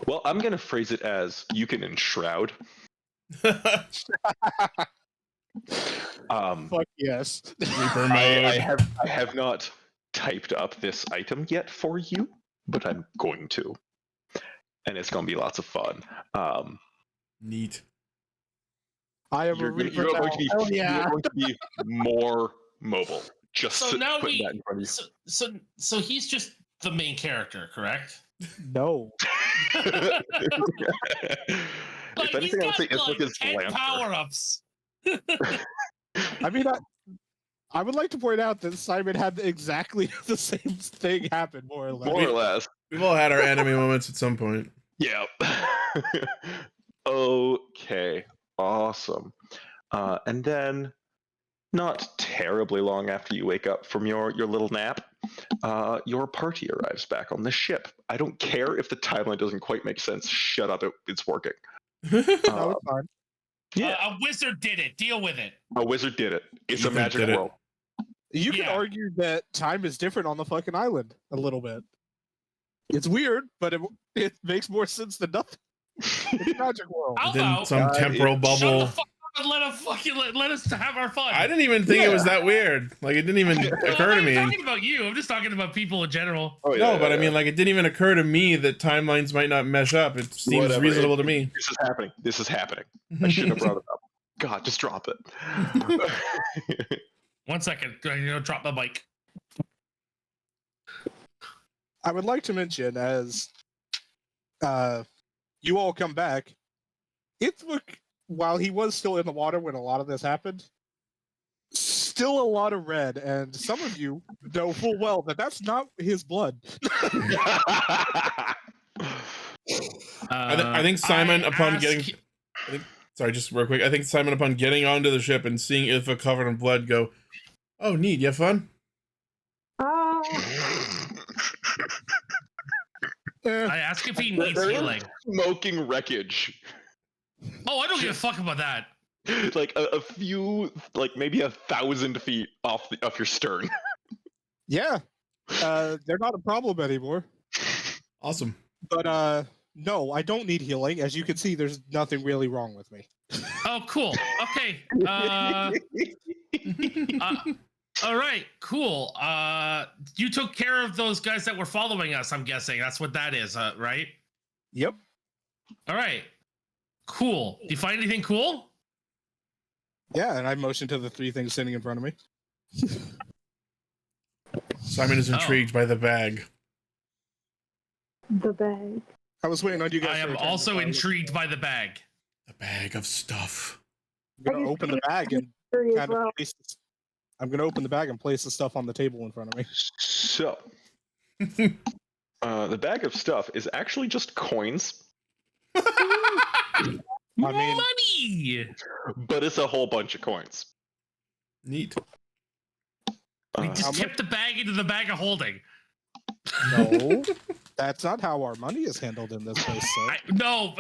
Well, I'm going to phrase it as you can enshroud. Fuck yes. Reaper mode. I have not typed up this item yet for you, but I'm going to. And it's going to be lots of fun. Neat. I am You're a Reaper going now. to be, Hell yeah. you're going to be more mobile. Just So now put that in front of you. so he's just the main character, correct? No. Like, If he's anything, I would got say it's like like his 10 Lancer. power-ups. I mean, I would like to point out that Simon had exactly the same thing happen, more or less. More or less. We've all had our anime moments at some point. Yeah. Okay, awesome. And then, not terribly long after you wake up from your little nap, your party arrives back on the ship. I don't care if the timeline doesn't quite make sense. Shut up, it's working. No, it's fine. Yeah, A wizard did it. Deal with it. a wizard did it. It's a Ethan magic did it. world. You can Yeah. argue that time is different on the fucking island a little bit. It's weird, but it makes more sense than nothing. It's a magic world. How Then about some temporal shut the bubble. fuck up and let us have our fun? I didn't even think it was that weird. Like, it didn't even occur to I'm me. not talking about you. I'm just talking about people in general. Oh, No, but I mean, like, it didn't even occur to me that timelines might not mesh up. It seems Whatever. reasonable to me. This is happening. This is happening. I shouldn't have brought it up. God, just drop it. 1 second. Drop the mic. I would like to mention, as you all come back, Ithvuc, while he was still in the water when a lot of this happened, still a lot of red, and some of you know full well that that's not his blood. I think Simon, upon getting... Sorry, just real quick. I think Simon, upon getting onto the ship and seeing Ithvuc covered in blood, go, "Oh, neat, you have fun?" I ask if he needs There is healing. Smoking wreckage. Oh, I don't give a fuck about that. Like a few, like maybe 1,000 feet off your stern. Yeah, they're not a problem anymore. Awesome. But no, I don't need healing. As you can see, there's nothing really wrong with me. Oh, cool. Okay. All right. Cool. You took care of those guys that were following us. I'm guessing that's what that is, right? Yep. All right. Cool. Do you find anything cool? Yeah, and I motioned to the three things sitting in front of me. Simon is intrigued by the bag. The bag. I was waiting on you guys. I to am return also before I intrigued by the bag. The bag of stuff. I'm gonna open the bag and As kind of well. place this, I'm gonna open the bag and place the stuff on the table in front of me. So, the bag of stuff is actually just coins, I mean- Money. but it's a whole bunch of coins. Neat. We Uh, just tipped the bag into the bag of holding. No, that's not how our money is handled in this place, sir. No,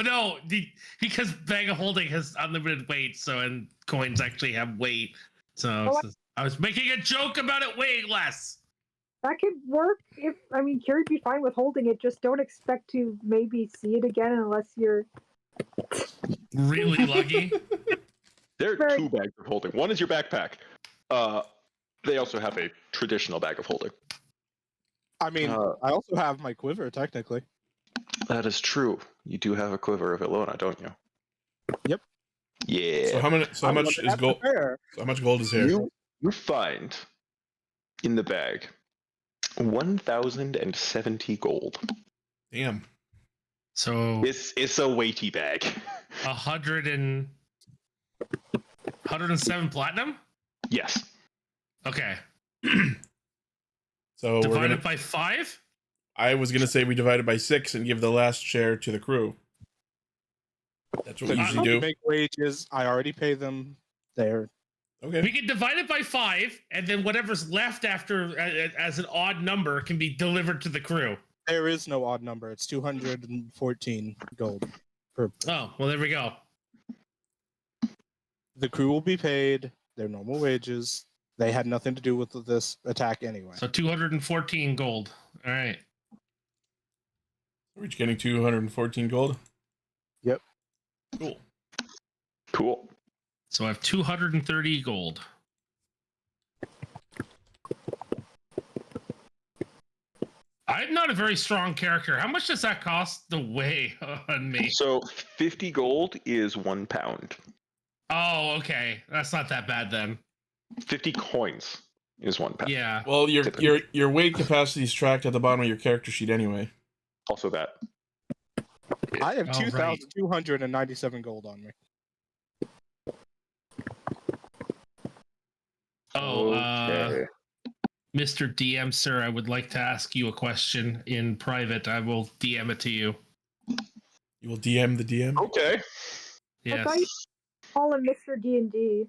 because bag of holding has unlimited weight, so and coins actually have weight. So I was making a joke about it weighing less. That could work if, Carrie'd be fine with holding it, just don't expect to maybe see it again unless you're... Really lucky. there are two bags of holding. One is your backpack. They also have a traditional bag of holding. I mean, I also have my quiver, technically. That is true. You do have a quiver of Ilona, don't you? Yep. Yeah. So how much is gold? So how much gold is here? You find in the bag 1,070 gold. Damn. So It's a weighty bag. 107 platinum? Yes. Okay. So we're Divided gonna. by 5? I was gonna say we divide it by 6 and give the last share to the crew. That's what we usually do. Make wages. I already pay them there. Okay. We can divide it by 5, and then whatever's left after as an odd number can be delivered to the crew. There is no odd number. It's 214 gold. Oh, well, there we go. The crew will be paid their normal wages. They had nothing to do with this attack anyway. So 214 gold. All right. We're each getting 214 gold. Yep. Cool. Cool. So I have 230 gold. I'm not a very strong character. How much does that cost to weigh on me? So 50 gold is 1 pound. Oh, okay. That's not that bad then. 50 coins is 1 pound. Yeah. Well, your weight capacity is tracked at the bottom of your character sheet anyway. Also that. I have Oh, right. 2,297 gold on me. Oh, Okay. Mr. DM, sir, I would like to ask you a question in private. I will DM it to you. You will DM the DM. Okay. Yes. thought you call him Mr. D&D.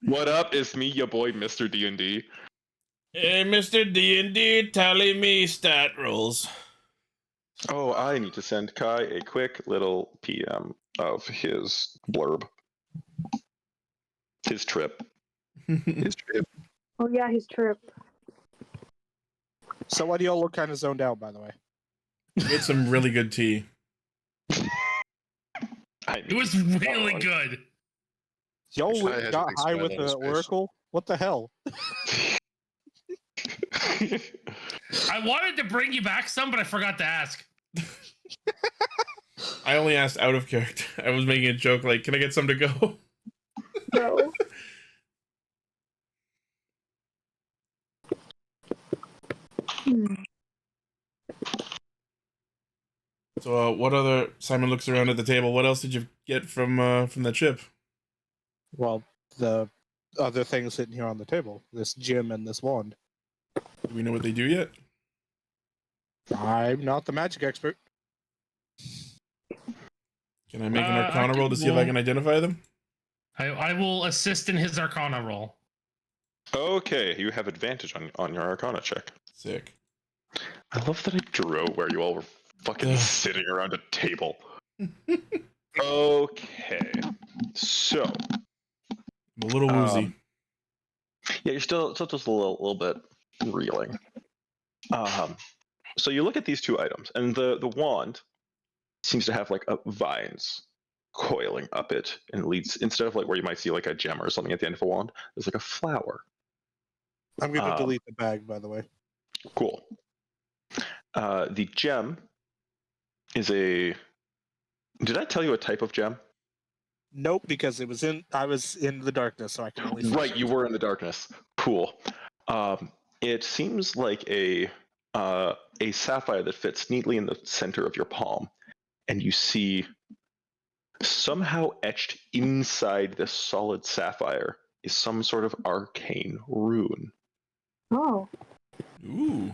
What up? It's me, your boy, Mr. D&D. Hey, Mr. D&D, tally me stat rolls. Oh, I need to send Kai a quick little PM of his blurb. His trip. His trip. Oh yeah, his trip. So why do y'all look kind of zoned out, by the way? Get some really good tea. It was really good. Y'all Wish I had got a big high smile with on the his face. Oracle? What the hell? I wanted to bring you back some, but I forgot to ask. I only asked out of character. I was making a joke like, can I get some to go? No. Hmm. So, what other... Simon looks around at the table. What else did you get from the chip? Well, the other things sitting here on the table. This gem and this wand. Do we know what they do yet? I'm not the magic expert. Can I make an I Arcana can roll to see if I roll. can identify them? I will assist in his Arcana roll. Okay, you have advantage on your Arcana check. Sick. I love that I drew where you all were fucking Ugh. sitting around a table. Okay, so I'm a little woozy. yeah, you're still just a little bit reeling. So you look at these two items, and the wand seems to have like vines coiling up it, and it leads, instead of like where you might see like a gem or something at the end of a wand, there's like a flower. I'm going to delete the bag, by the way. Cool. The gem is a... Did I tell you a type of gem? Nope, because I was in the darkness, so I can only see. Right, you were in the darkness. Cool. It seems like a sapphire that fits neatly in the center of your palm, and you see somehow etched inside this solid sapphire is some sort of arcane rune. Oh, Ooh.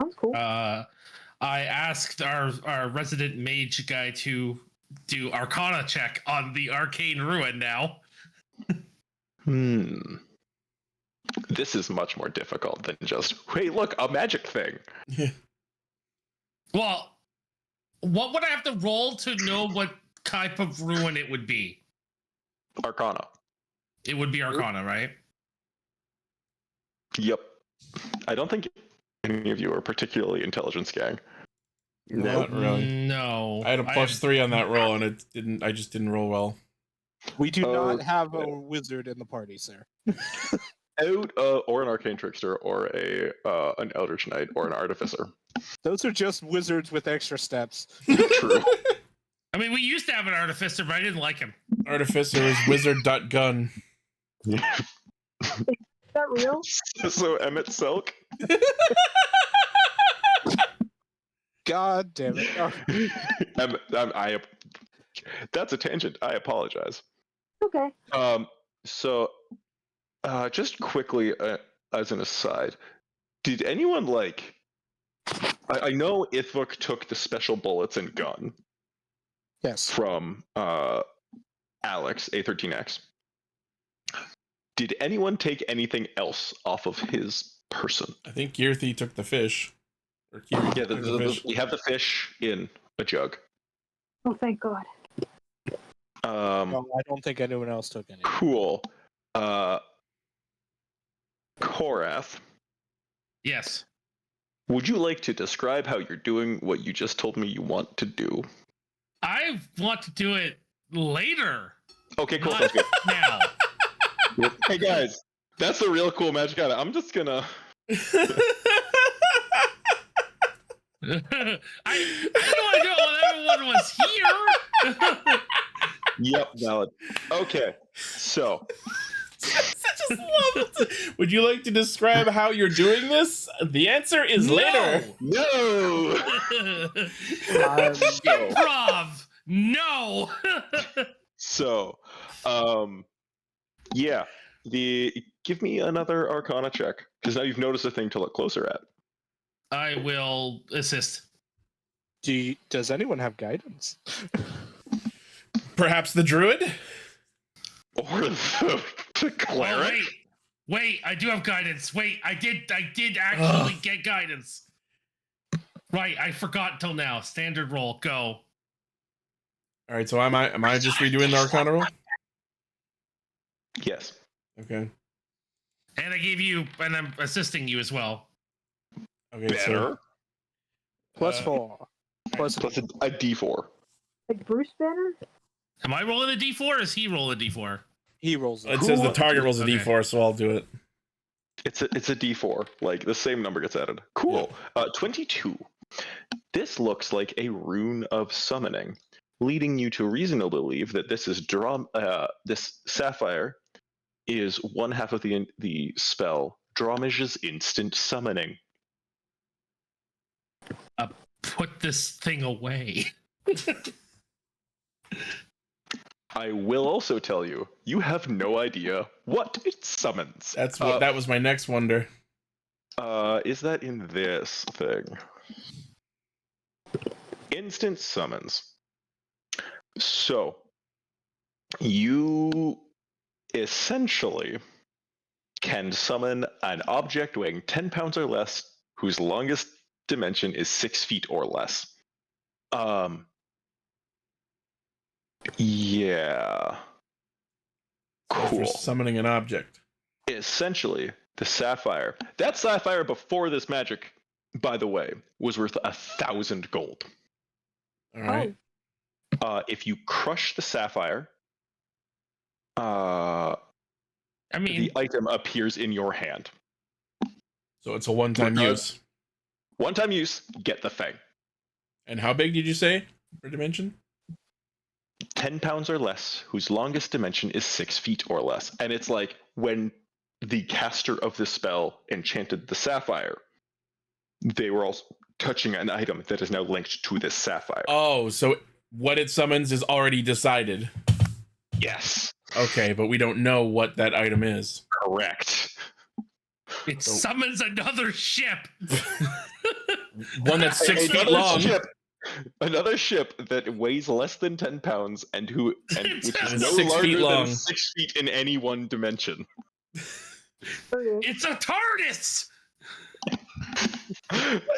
sounds cool. I asked our resident mage guy to do Arcana check on the arcane ruin now. This is much more difficult than just, hey, look, a magic thing. Well, what would I have to roll to know what type of ruin it would be? Arcana. It would be Arcana, right? Yep. I don't think any of you are particularly intelligence gang. Not really. No. I had a +3 on that roll, and I just didn't roll well. We do not have a wizard in the party, sir. Or an arcane trickster, or an eldritch knight, or an artificer. Those are just wizards with extra steps. True. I mean, we used to have an artificer, but I didn't like him. Artificer is wizard.gun. Is that real? So Emmett Silk. God damn it. Oh. That's a tangent. I apologize. Okay. So, just quickly, as an aside, did anyone like... I know Ithvuc took the special bullets and gun Yes. from Alex, A13X. Did anyone take anything else off of his person? I think Gearthy took the fish. Or Kiri Yeah, took the fish. we have the fish in a jug. Oh, thank God. No, I don't think anyone else took any. Cool. Korath, Yes. would you like to describe how you're doing what you just told me you want to do? I want to do it later. Okay, cool. Not Sounds good. now. Hey guys, that's the real cool magic item. I'm just gonna... I don't want to do it when everyone was here. Yep, valid. Okay, so... Would you like to describe how you're doing this? The answer is later. No! Improv. No. So, yeah. Give me another Arcana check, because now you've noticed a thing to look closer at. I will assist. Does anyone have guidance? Perhaps the druid? Or the cleric? Oh, wait, I do have guidance. Wait, I did actually get guidance. Right, I forgot till now. Standard roll, go. All right, so am I just redoing the Arcana roll? Yes. Okay. And I gave you, and I'm assisting you as well. Okay. Better. +4. Plus a D4. Like Bruce Banner? Am I rolling a D4 or is he rolling a D4? He rolls It says the target rolls a Okay. D4, so I'll do it. It's a D4. Like the same number gets added. Cool. 22. This looks like a rune of summoning, leading you to reasonably believe that this is this sapphire is one half of the spell Dromage's instant summoning. Put this thing away. I will also tell you, you have no idea what it summons. That's what that was my next wonder. Is that in this thing? Instant summons. So, you essentially can summon an object weighing 10 pounds or less whose longest dimension is 6 feet or less. Yeah. So Cool. for summoning an object. Essentially, the sapphire. That sapphire before this magic, by the way, was worth 1,000 gold. All right. If you crush the sapphire, I mean, the item appears in your hand. So it's a one-time use. One-time use, get the thing. And how big did you say for dimension? 10 pounds or less, whose longest dimension is 6 feet or less. And it's like when the caster of the spell enchanted the sapphire, they were also touching an item that is now linked to this sapphire. Oh, so what it summons is already decided. Yes. Okay, but we don't know what that item is. Correct. it summons another ship. One that's 6 feet long. Another ship that weighs less than 10 pounds and which is no 6 feet larger long. than 6 feet in any one dimension. It's a TARDIS.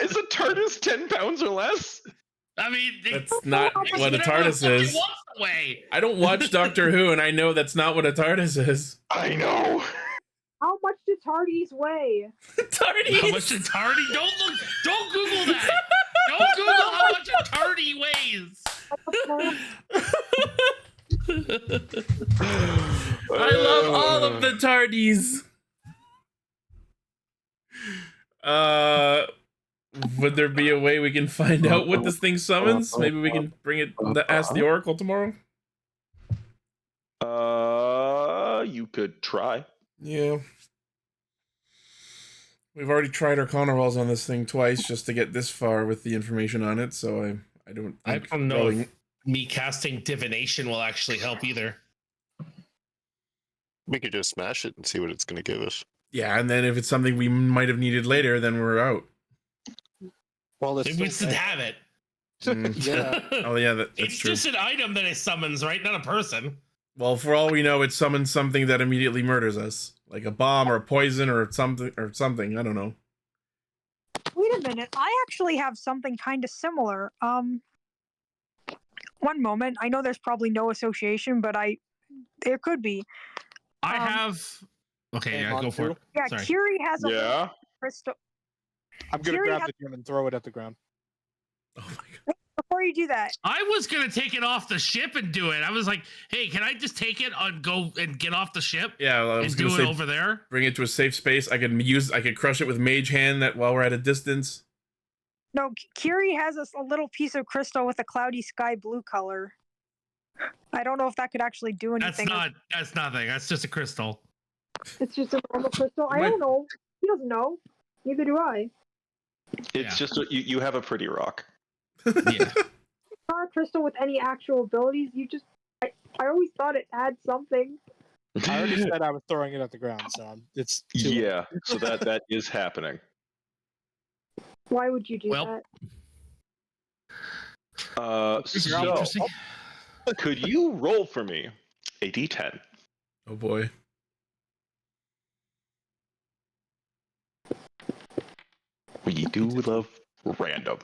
Is a TARDIS 10 pounds or less? I mean, That's not what a TARDIS is. I don't watch Doctor Who, and I know that's not what a TARDIS is. I know. How much do tardies weigh? TARDIS. How much a tardy? Don't Google that. Don't Google how much a tardy weighs. I love all of the TARDIs. Would there be a way we can find out what this thing summons? Maybe we can bring it ask the Oracle tomorrow. You could try. Yeah. We've already tried Arcana rolls on this thing twice just to get this far with the information on it, so I don't know if me casting divination will actually help either. We could just smash it and see what it's going to give us. Yeah, and then if it's something we might have needed later, then we're out. Well, Maybe we should have it. Yeah. Oh yeah, that's It's true. just an item that it summons, right? Not a person. Well, for all we know, it summons something that immediately murders us, like a bomb or a poison or something. I don't know. Wait a minute. I actually have something kind of similar. One moment. I know there's probably no association, but there could be. I have. Okay, yeah, go for it. Yeah, Sorry. Kiri has a little crystal. I'm going to Kiri grab has- the gem and throw it at the ground. Oh my god. Before you do that, I was gonna take it off the ship and do it. I was like, "Hey, can I just take it and go and get off the ship Yeah, well, I was and do gonna it say over there?" bring it to a safe space. I could crush it with Mage Hand that while we're at a distance. no, Kiri has a little piece of crystal with a cloudy sky blue color. I don't know if that could actually do anything. That's nothing. That's just a crystal. It's just a normal crystal. I don't know. He doesn't know. Neither do I. It's just you have a pretty rock. Yeah. Not a crystal with any actual abilities. I always thought it had something. I already said I was throwing it at the ground, so it's too late. Yeah, so that is happening. Why would you do Well, that? This is interesting. Could you roll for me a d10? Oh boy. We do love random.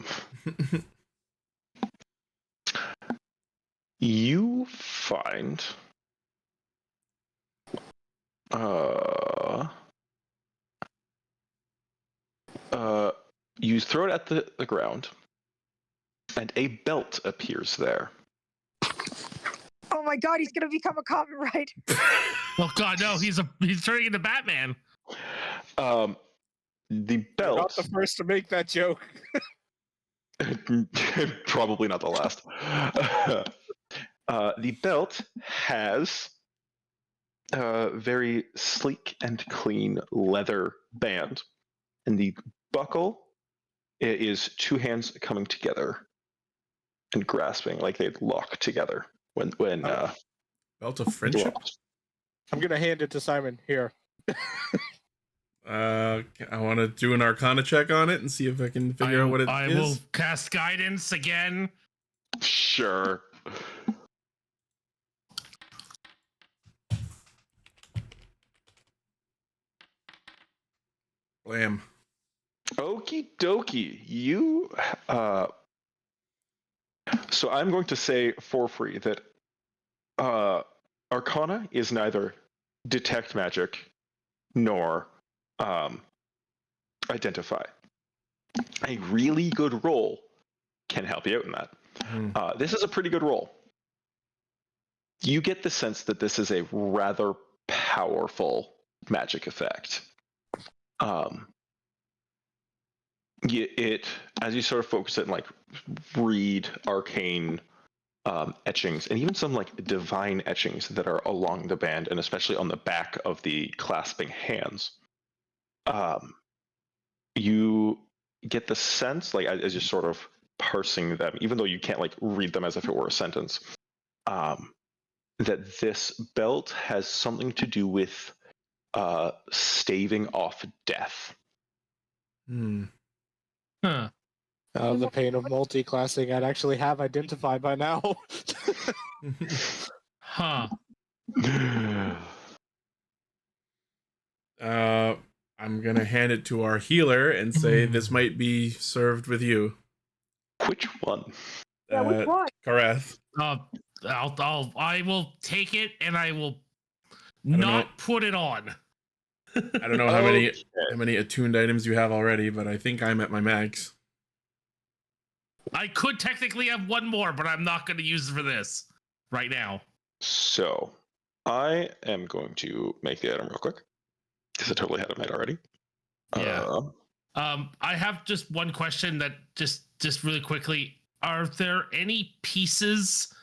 You find you throw it at the ground, and a belt appears there. Oh my god, he's gonna become a copyright. Oh god, no, he's turning into Batman. The You're belt. not the first to make that joke. Probably not the last. The belt has a very sleek and clean leather band, and the buckle is two hands coming together and grasping like they'd lock together when Belt of friendship. dropped. I'm gonna hand it to Simon here. I want to do an Arcana check on it and see if I can figure out what it is. I will cast guidance again. Sure. Blam. Okie dokie. You so I'm going to say for free that Arcana is neither detect magic nor identify. A really good roll can help you out in that. This is a pretty good roll. You get the sense that this is a rather powerful magic effect. It as you sort of focus it and like read arcane etchings and even some like divine etchings that are along the band and especially on the back of the clasping hands, you get the sense, like as you're sort of parsing them, even though you can't like read them as if it were a sentence, that this belt has something to do with staving off death. Huh. The pain of multi-classing I'd actually have identified by now. Huh. I'm gonna hand it to our healer and say this might be served with you. Which one? Yeah, which one? Kareth. I will take it and I will don't not put it on. I don't know how many attuned items you have already, but I think I'm at my max. I could technically have one more, but I'm not going to use it for this right now. So I am going to make the item real quick because I totally had it made already. Yeah. I have just one question that just really quickly. Are there any pieces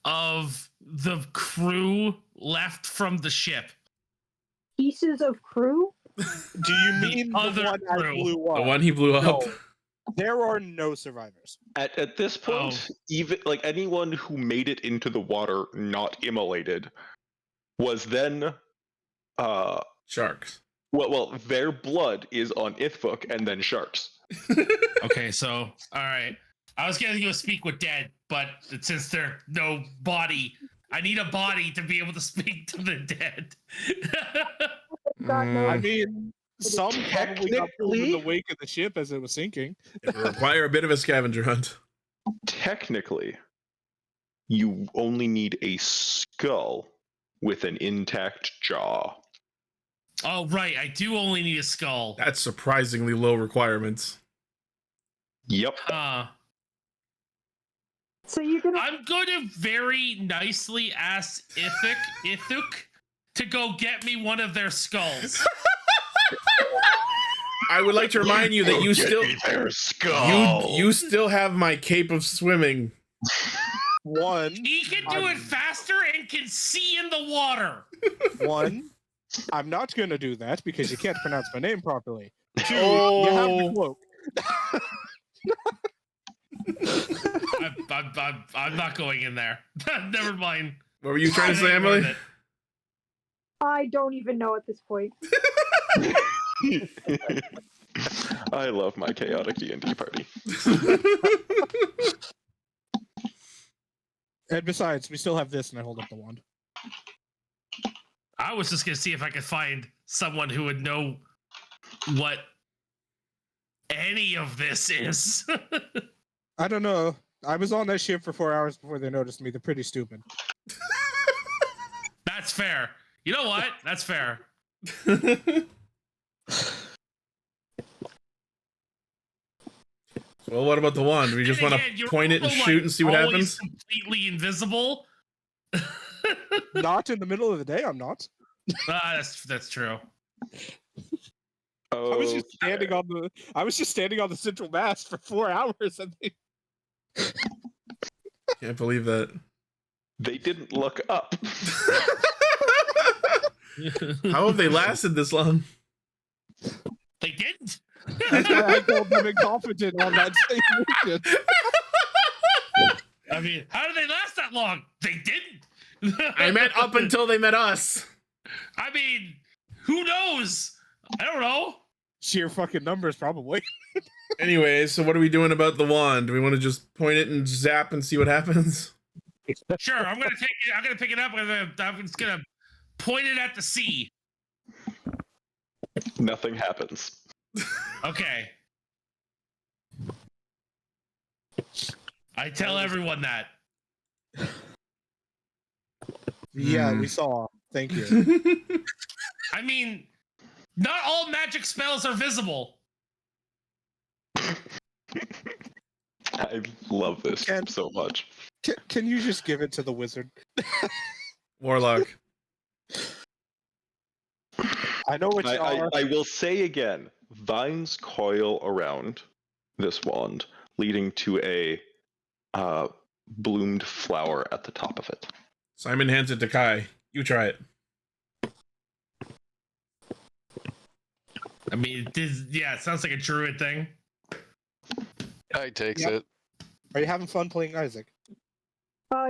of the crew left from the ship? Pieces of crew? Do you mean the other one I crew. blew up? The one he blew up. No, there are no survivors. At this point, even like anyone who made it into the water not immolated was then Sharks. well, their blood is on Ithvuc and then sharks. Okay, so all right. I was gonna go speak with dead, but since there's no body, I need a body to be able to speak to the dead. God knows. I mean, some probably got pulled in the wake of the ship as it was sinking. It will require a bit of a scavenger hunt. Technically, you only need a skull with an intact jaw. Oh right, I do only need a skull. That's surprisingly low requirements. Yep. So you're gonna. I'm going to very nicely ask Ithvuc to go get me one of their skulls. I would like to remind you that you still their skull. you still have my cape of swimming. One, He can do it faster and can see in the water. I'm not going to do that because you can't pronounce my name properly. Two, you have the cloak. I'm not going in there. Never mind. What were you trying to say, Emily? I don't even know at this point. I love my chaotic D&D party. And besides, we still have this, and I hold up the wand. I was just gonna see if I could find someone who would know what any of this is. I don't know. I was on that ship for 4 hours before they noticed me. They're pretty stupid. That's fair. You know what? That's fair. Well, what about the wand? Do we just And want again, to you're point it and also, shoot and see what always happens? Completely invisible. Not in the middle of the day, I'm not. That's true. I was just Okay. standing on the central mast for 4 hours, and they... Can't believe that. They didn't look up. How have they lasted this long? They didn't. That's why I told them incompetent on that same mission. I mean, how did they last that long? They didn't. I meant up until they met us. I mean, who knows? I don't know. Sheer fucking numbers, probably. Anyway, so what are we doing about the wand? Do we want to just point it and zap and see what happens? Sure, I'm gonna take it. I'm gonna pick it up. I'm just gonna point it at the sea. Nothing happens. Okay. I tell everyone that. Yeah, Hmm. we saw. Thank you. I mean, not all magic spells are visible. I love this Ken. so much. Can you just give it to the wizard? Warlock. I know what you are. I will say again, vines coil around this wand, leading to a bloomed flower at the top of it. Simon hands it to Kai. You try it. I mean, it sounds like a druid thing. Kai takes Yep. it. Are you having fun playing Isaac?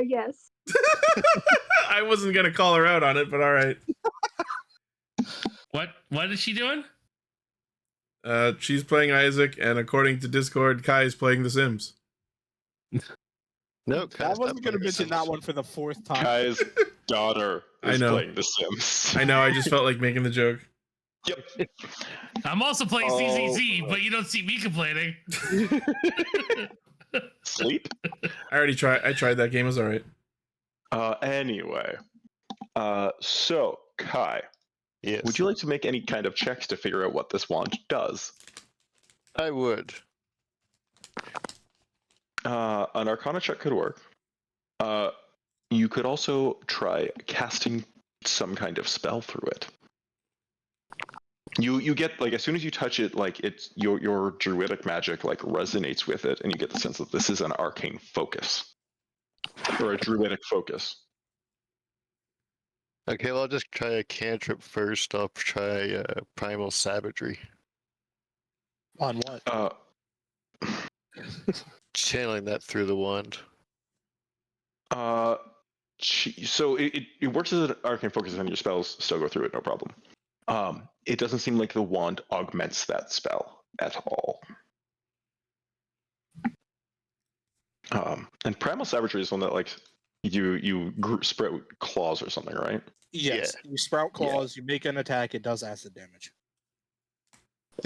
Yes. I wasn't gonna call her out on it, but all right. What is she doing? She's playing Isaac, and according to Discord, Kai is playing The Sims. No, I wasn't going to mention that one for the 4th time. Kai's daughter I is know. playing The Sims. I know. I just felt like making the joke. Yep. I'm also playing Oh. CCZ, but you don't see me complaining. Sleep. I already tried. I tried that game. It was all right. Anyway, so Kai, Yes. would you like to make any kind of checks to figure out what this wand does? I would. An Arcana check could work. You could also try casting some kind of spell through it. You get, like, as soon as you touch it, like, it's your druidic magic like resonates with it, and you get the sense that this is an arcane focus or a druidic focus. Okay, well, I'll just try a cantrip first. I'll try primal savagery. On what? Channeling that through the wand. So it works as an arcane focus, and your spells still go through it, no problem. It doesn't seem like the wand augments that spell at all. And primal savagery is one that, like, you sprout claws or something, right? Yes. Yeah. You sprout claws, you make an attack, it does acid damage.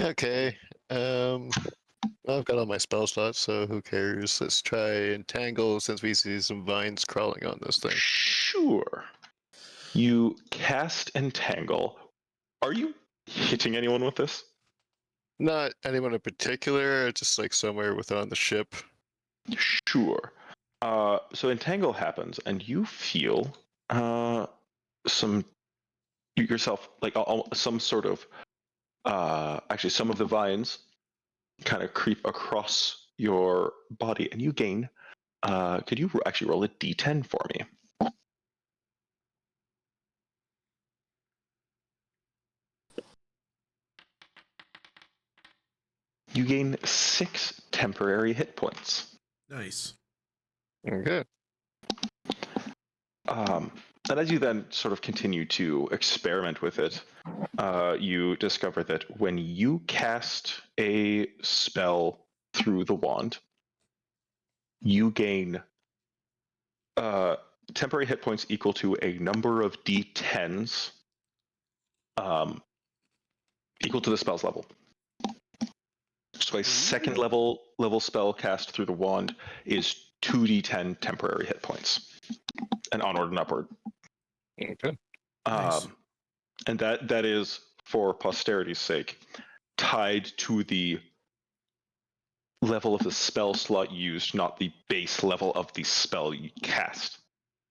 Okay. I've got all my spell slots, so who cares? Let's try entangle since we see some vines crawling on this thing. Sure. You cast entangle. Are you hitting anyone with this? Not anyone in particular, just like somewhere within on the ship. Sure. So entangle happens, and you feel some yourself, like some sort of actually some of the vines kind of creep across your body, and you gain. Could you actually roll a d10 for me? You gain 6 temporary hit points. Nice. Okay. And as you then sort of continue to experiment with it, you discover that when you cast a spell through the wand, you gain temporary hit points equal to a number of d10s equal to the spell's level. So a second level spell cast through the wand is 2d10 temporary hit points, and onward and upward. Okay. Nice. And that is, for posterity's sake, tied to the level of the spell slot used, not the base level of the spell you cast.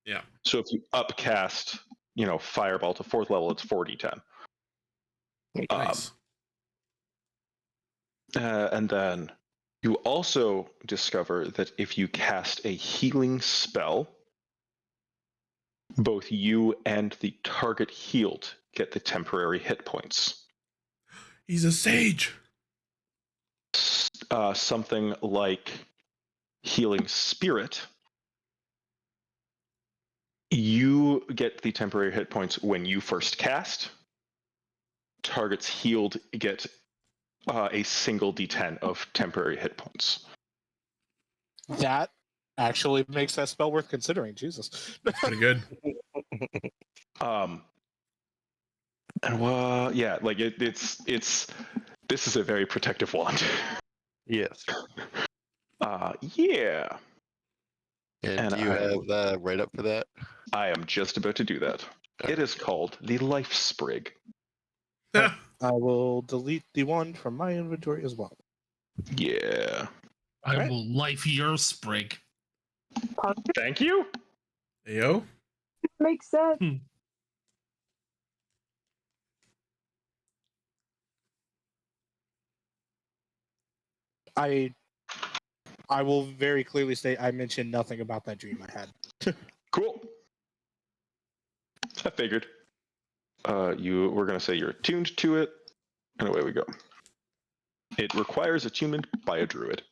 Yeah. So if you upcast, Fireball to 4th level, it's 4d10. Nice. And then you also discover that if you cast a healing spell, both you and the target healed get the temporary hit points. He's a sage. Something like Healing Spirit, you get the temporary hit points when you first cast. Targets healed get a single d10 of temporary hit points. That actually makes that spell worth considering. Jesus. Pretty good. And yeah, like it's this is a very protective wand. Yes. Yeah. And do you have the write up for that? I am just about to do that. It is called the Life Sprig. I will delete the one from my inventory as well. Yeah. I Right. will life your sprig. Thank you. Ayo. Makes sense. I will very clearly state I mentioned nothing about that dream I had. Cool. I figured. We're gonna say you're attuned to it, and away we go. It requires attunement by a druid.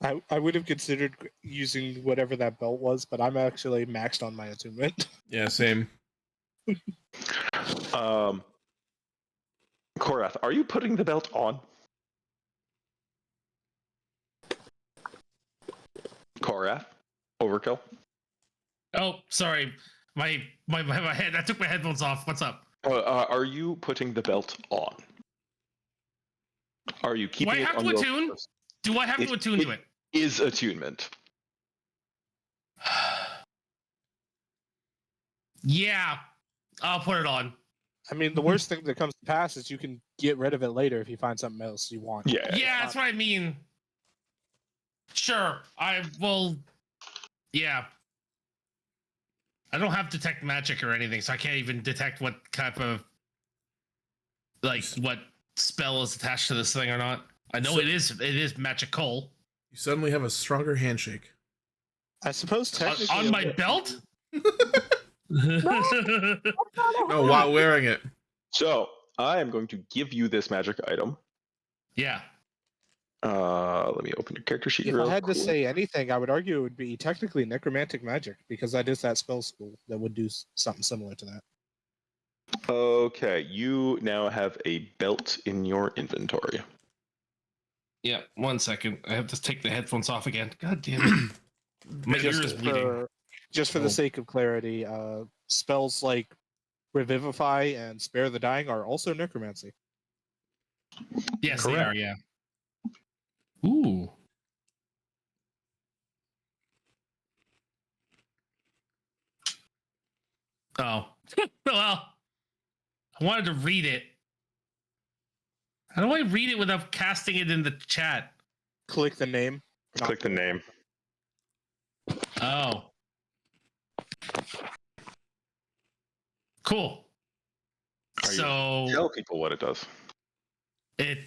I would have considered using whatever that belt was, but I'm actually maxed on my attunement. Yeah, same. Korath, are you putting the belt on? Korath? Overkill? Oh, sorry. My head. I took my headphones off. What's up? Are you putting the belt on? Are you keeping Do I it have on to your attune? person? Do I have to attune to it? Is attunement. Yeah, I'll put it on. I mean, the worst thing that comes to pass is you can get rid of it later if you find something else you want. Yeah. Yeah, that's what I mean. Sure, I will. Yeah. I don't have detect magic or anything, so I can't even detect what type of what spell is attached to this thing or not. I know it is magical. You suddenly have a stronger handshake. I suppose technically On my belt? No, while wearing it. So I am going to give you this magic item. Yeah. Let me open your character sheet. If real I had to quick. say anything, I would argue it would be technically necromantic magic because that is that spell school that would do something similar to that. Okay, you now have a belt in your inventory. Yeah, 1 second. I have to take the headphones off again. God damn it. My ear is bleeding. Just for the sake of clarity, spells like Revivify and Spare the Dying are also necromancy. Yes, Correct. they are, yeah. Ooh. Oh. Well, I wanted to read it. How do I read it without casting it in the chat? Click the name. Click the name. Oh. Cool. Tell people what it does. It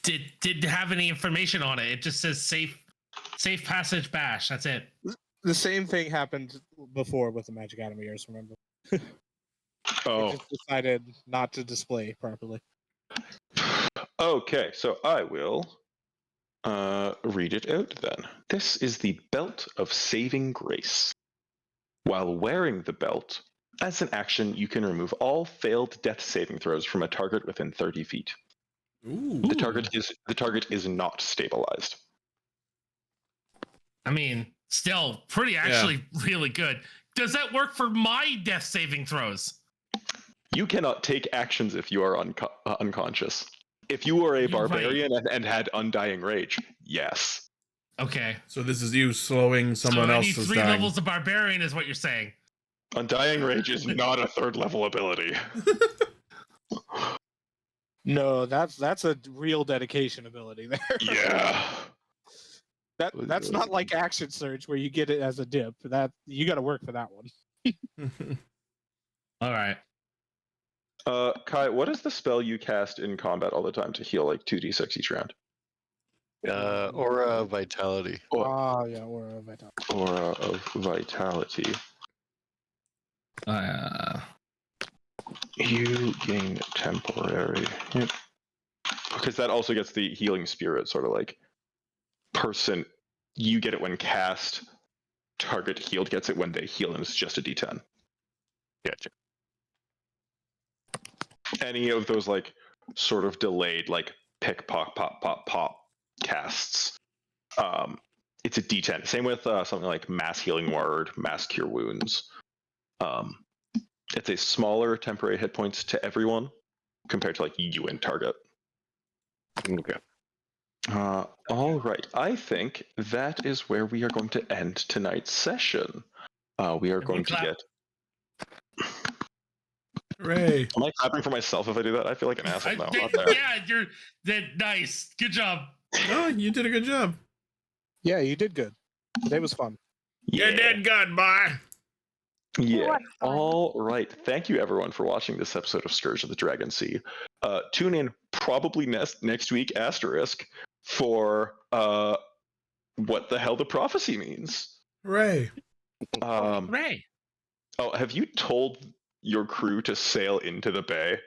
didn't have any information on it. It just says safe passage bash. That's it. The same thing happened before with the Magic Item Years, remember? Oh. It just decided not to display properly. Okay, so I will read it out then. This is the Belt of Saving Grace. While wearing the belt, as an action, you can remove all failed death saving throws from a target within 30 feet. Ooh. The target is not stabilized. I mean, Still, pretty actually really good. Does that work for my death saving throws? You cannot take actions if you are unconscious. If you were a You're barbarian and had undying rage, yes. Okay. So this is you slowing someone so I else need who's 3 dying. levels of barbarian, is what you're saying. Undying rage is not a 3rd level ability. No, that's a real dedication ability there. Yeah. That's not like action surge where you get it as a dip. That you got to work for that one. All right. Kai, what is the spell you cast in combat all the time to heal like 2d6 each round? Aura of Vitality. Yeah, Aura of Vitality. Aura of Vitality. You gain temporary hit. Because that also gets the healing spirit, sort of like person. You get it when cast. Target healed gets it when they heal, and it's just a d10. Gotcha. Any of those like sort of delayed like pick pop casts, it's a d10. Same with something like mass healing word, mass cure wounds. It's a smaller temporary hit points to everyone compared to like you and target. Okay. All right, I think that is where we are going to end tonight's session. We are going to get. Hooray! Am I clapping for myself if I do that? I feel like an asshole now. Yeah, you're nice. Good job. Oh, you did a good job. Yeah, you did good. Today was fun. You did good, boy. Yeah. All right. Thank you, everyone, for watching this episode of Scourge of the Dragon Sea. Tune in probably next week, asterisk, for what the hell the prophecy means. Hooray! Hooray! Oh, have you told your crew to sail into the bay?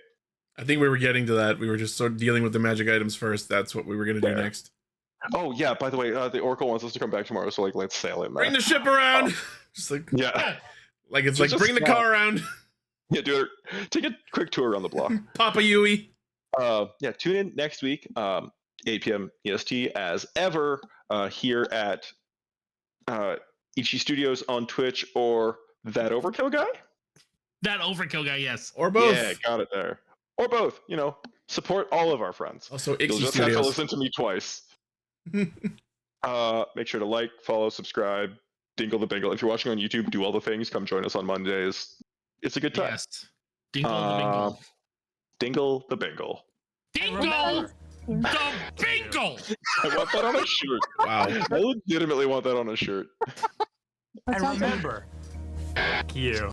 I think we were getting to that. We were just sort of dealing with the magic items first. That's what we were going to do next. Oh yeah. By the way, the Oracle wants us to come back tomorrow, so like let's sail in there. Bring the ship around. Just like like it's Just like bring the car around. Yeah, do it. Take a quick tour around the block. Papa Yui. Yeah, tune in next week, 8 p.m. EST, as ever, here at Ichi Studios on Twitch, or That Overkill Guy? That Overkill Guy, yes. Or both. Yeah, got it there. Or both, you know, support all of our friends. Also, You'll Ixie just have to Studios. listen to me twice. Make sure to like, follow, subscribe, dingle the bingle. If you're watching on YouTube, do all the things. Come join us on Mondays. It's a good time. Yes. Dingle the bingle. Dingle the bingle. Dingle the bingle! I want that on a shirt. Wow. I legitimately want that on a shirt. And remember, fuck you.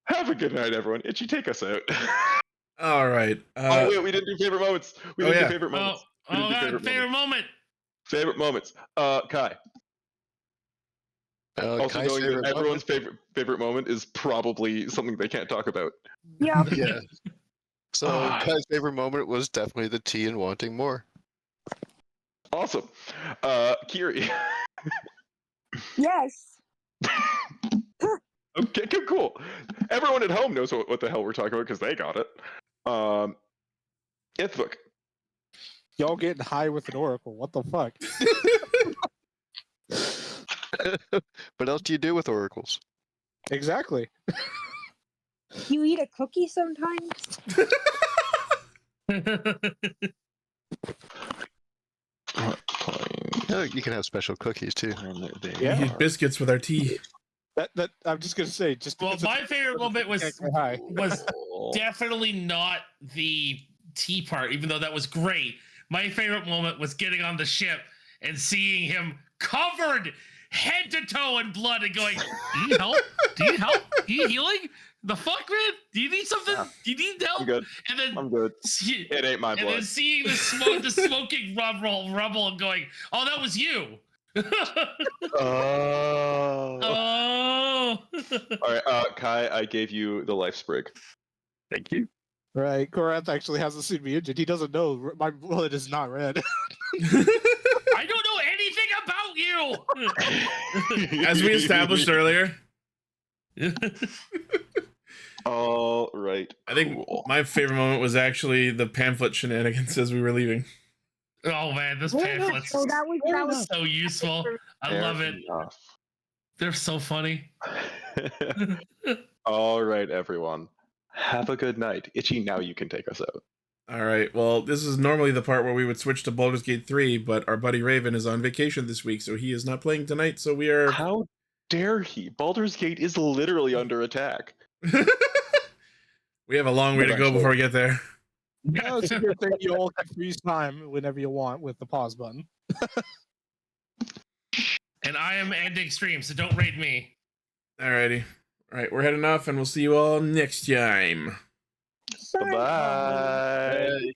Have a good night, everyone. Itchy, take us out. All right. Oh wait, we didn't do favorite moments. We didn't do favorite moments. We didn't do favorite moment. Favorite moments. Kai. Also, Kai's knowing that favorite everyone's favorite moment is probably something they can't talk about. Yeah. Yeah. So Kai's favorite moment was definitely the tea and wanting more. Awesome. Kiri. Yes. Okay, cool. Everyone at home knows what the hell we're talking about because they got it. Ithvuc. Y'all getting high with an oracle. What the fuck? What else do you do with oracles? Exactly. You eat a cookie sometimes? Oh, you can have special cookies too. We eat biscuits with our tea. That I'm just gonna say. Just Well, because my favorite moment was high. definitely not the tea part, even though that was great. My favorite moment was getting on the ship and seeing him covered head to toe in blood and going, "Do you help? Do you help? Are you healing? The fuck, man? Do you need something? Do you need help?" I'm good. And then I'm good. see, It ain't my and blood. then seeing the smoke, the smoking rubble, and going, "Oh, that was you." Oh. Oh. All right, Kai, I gave you the life sprig. Thank you. Right, Korath actually hasn't seen me injured. He doesn't know my blood is not red. I don't know anything about you. As we established earlier. All right. I think my favorite moment was actually the pamphlet shenanigans as we were leaving. Oh man, this Yeah, pamphlet's so that was so useful. I Fair love it. enough. They're so funny. All right, everyone. Have a good night. Itchy, now you can take us out. All right. Well, this is normally the part where we would switch to Baldur's Gate 3, but our buddy Raven is on vacation this week, so he is not playing tonight. So we are. How dare he? Baldur's Gate is literally under attack. We have a long way to go before we get there. No, it's a good thing you all can freeze time whenever you want with the pause button. And I am ending stream, so don't raid me. Alrighty. All right, we're heading off, and we'll see you all next time. Bye-bye.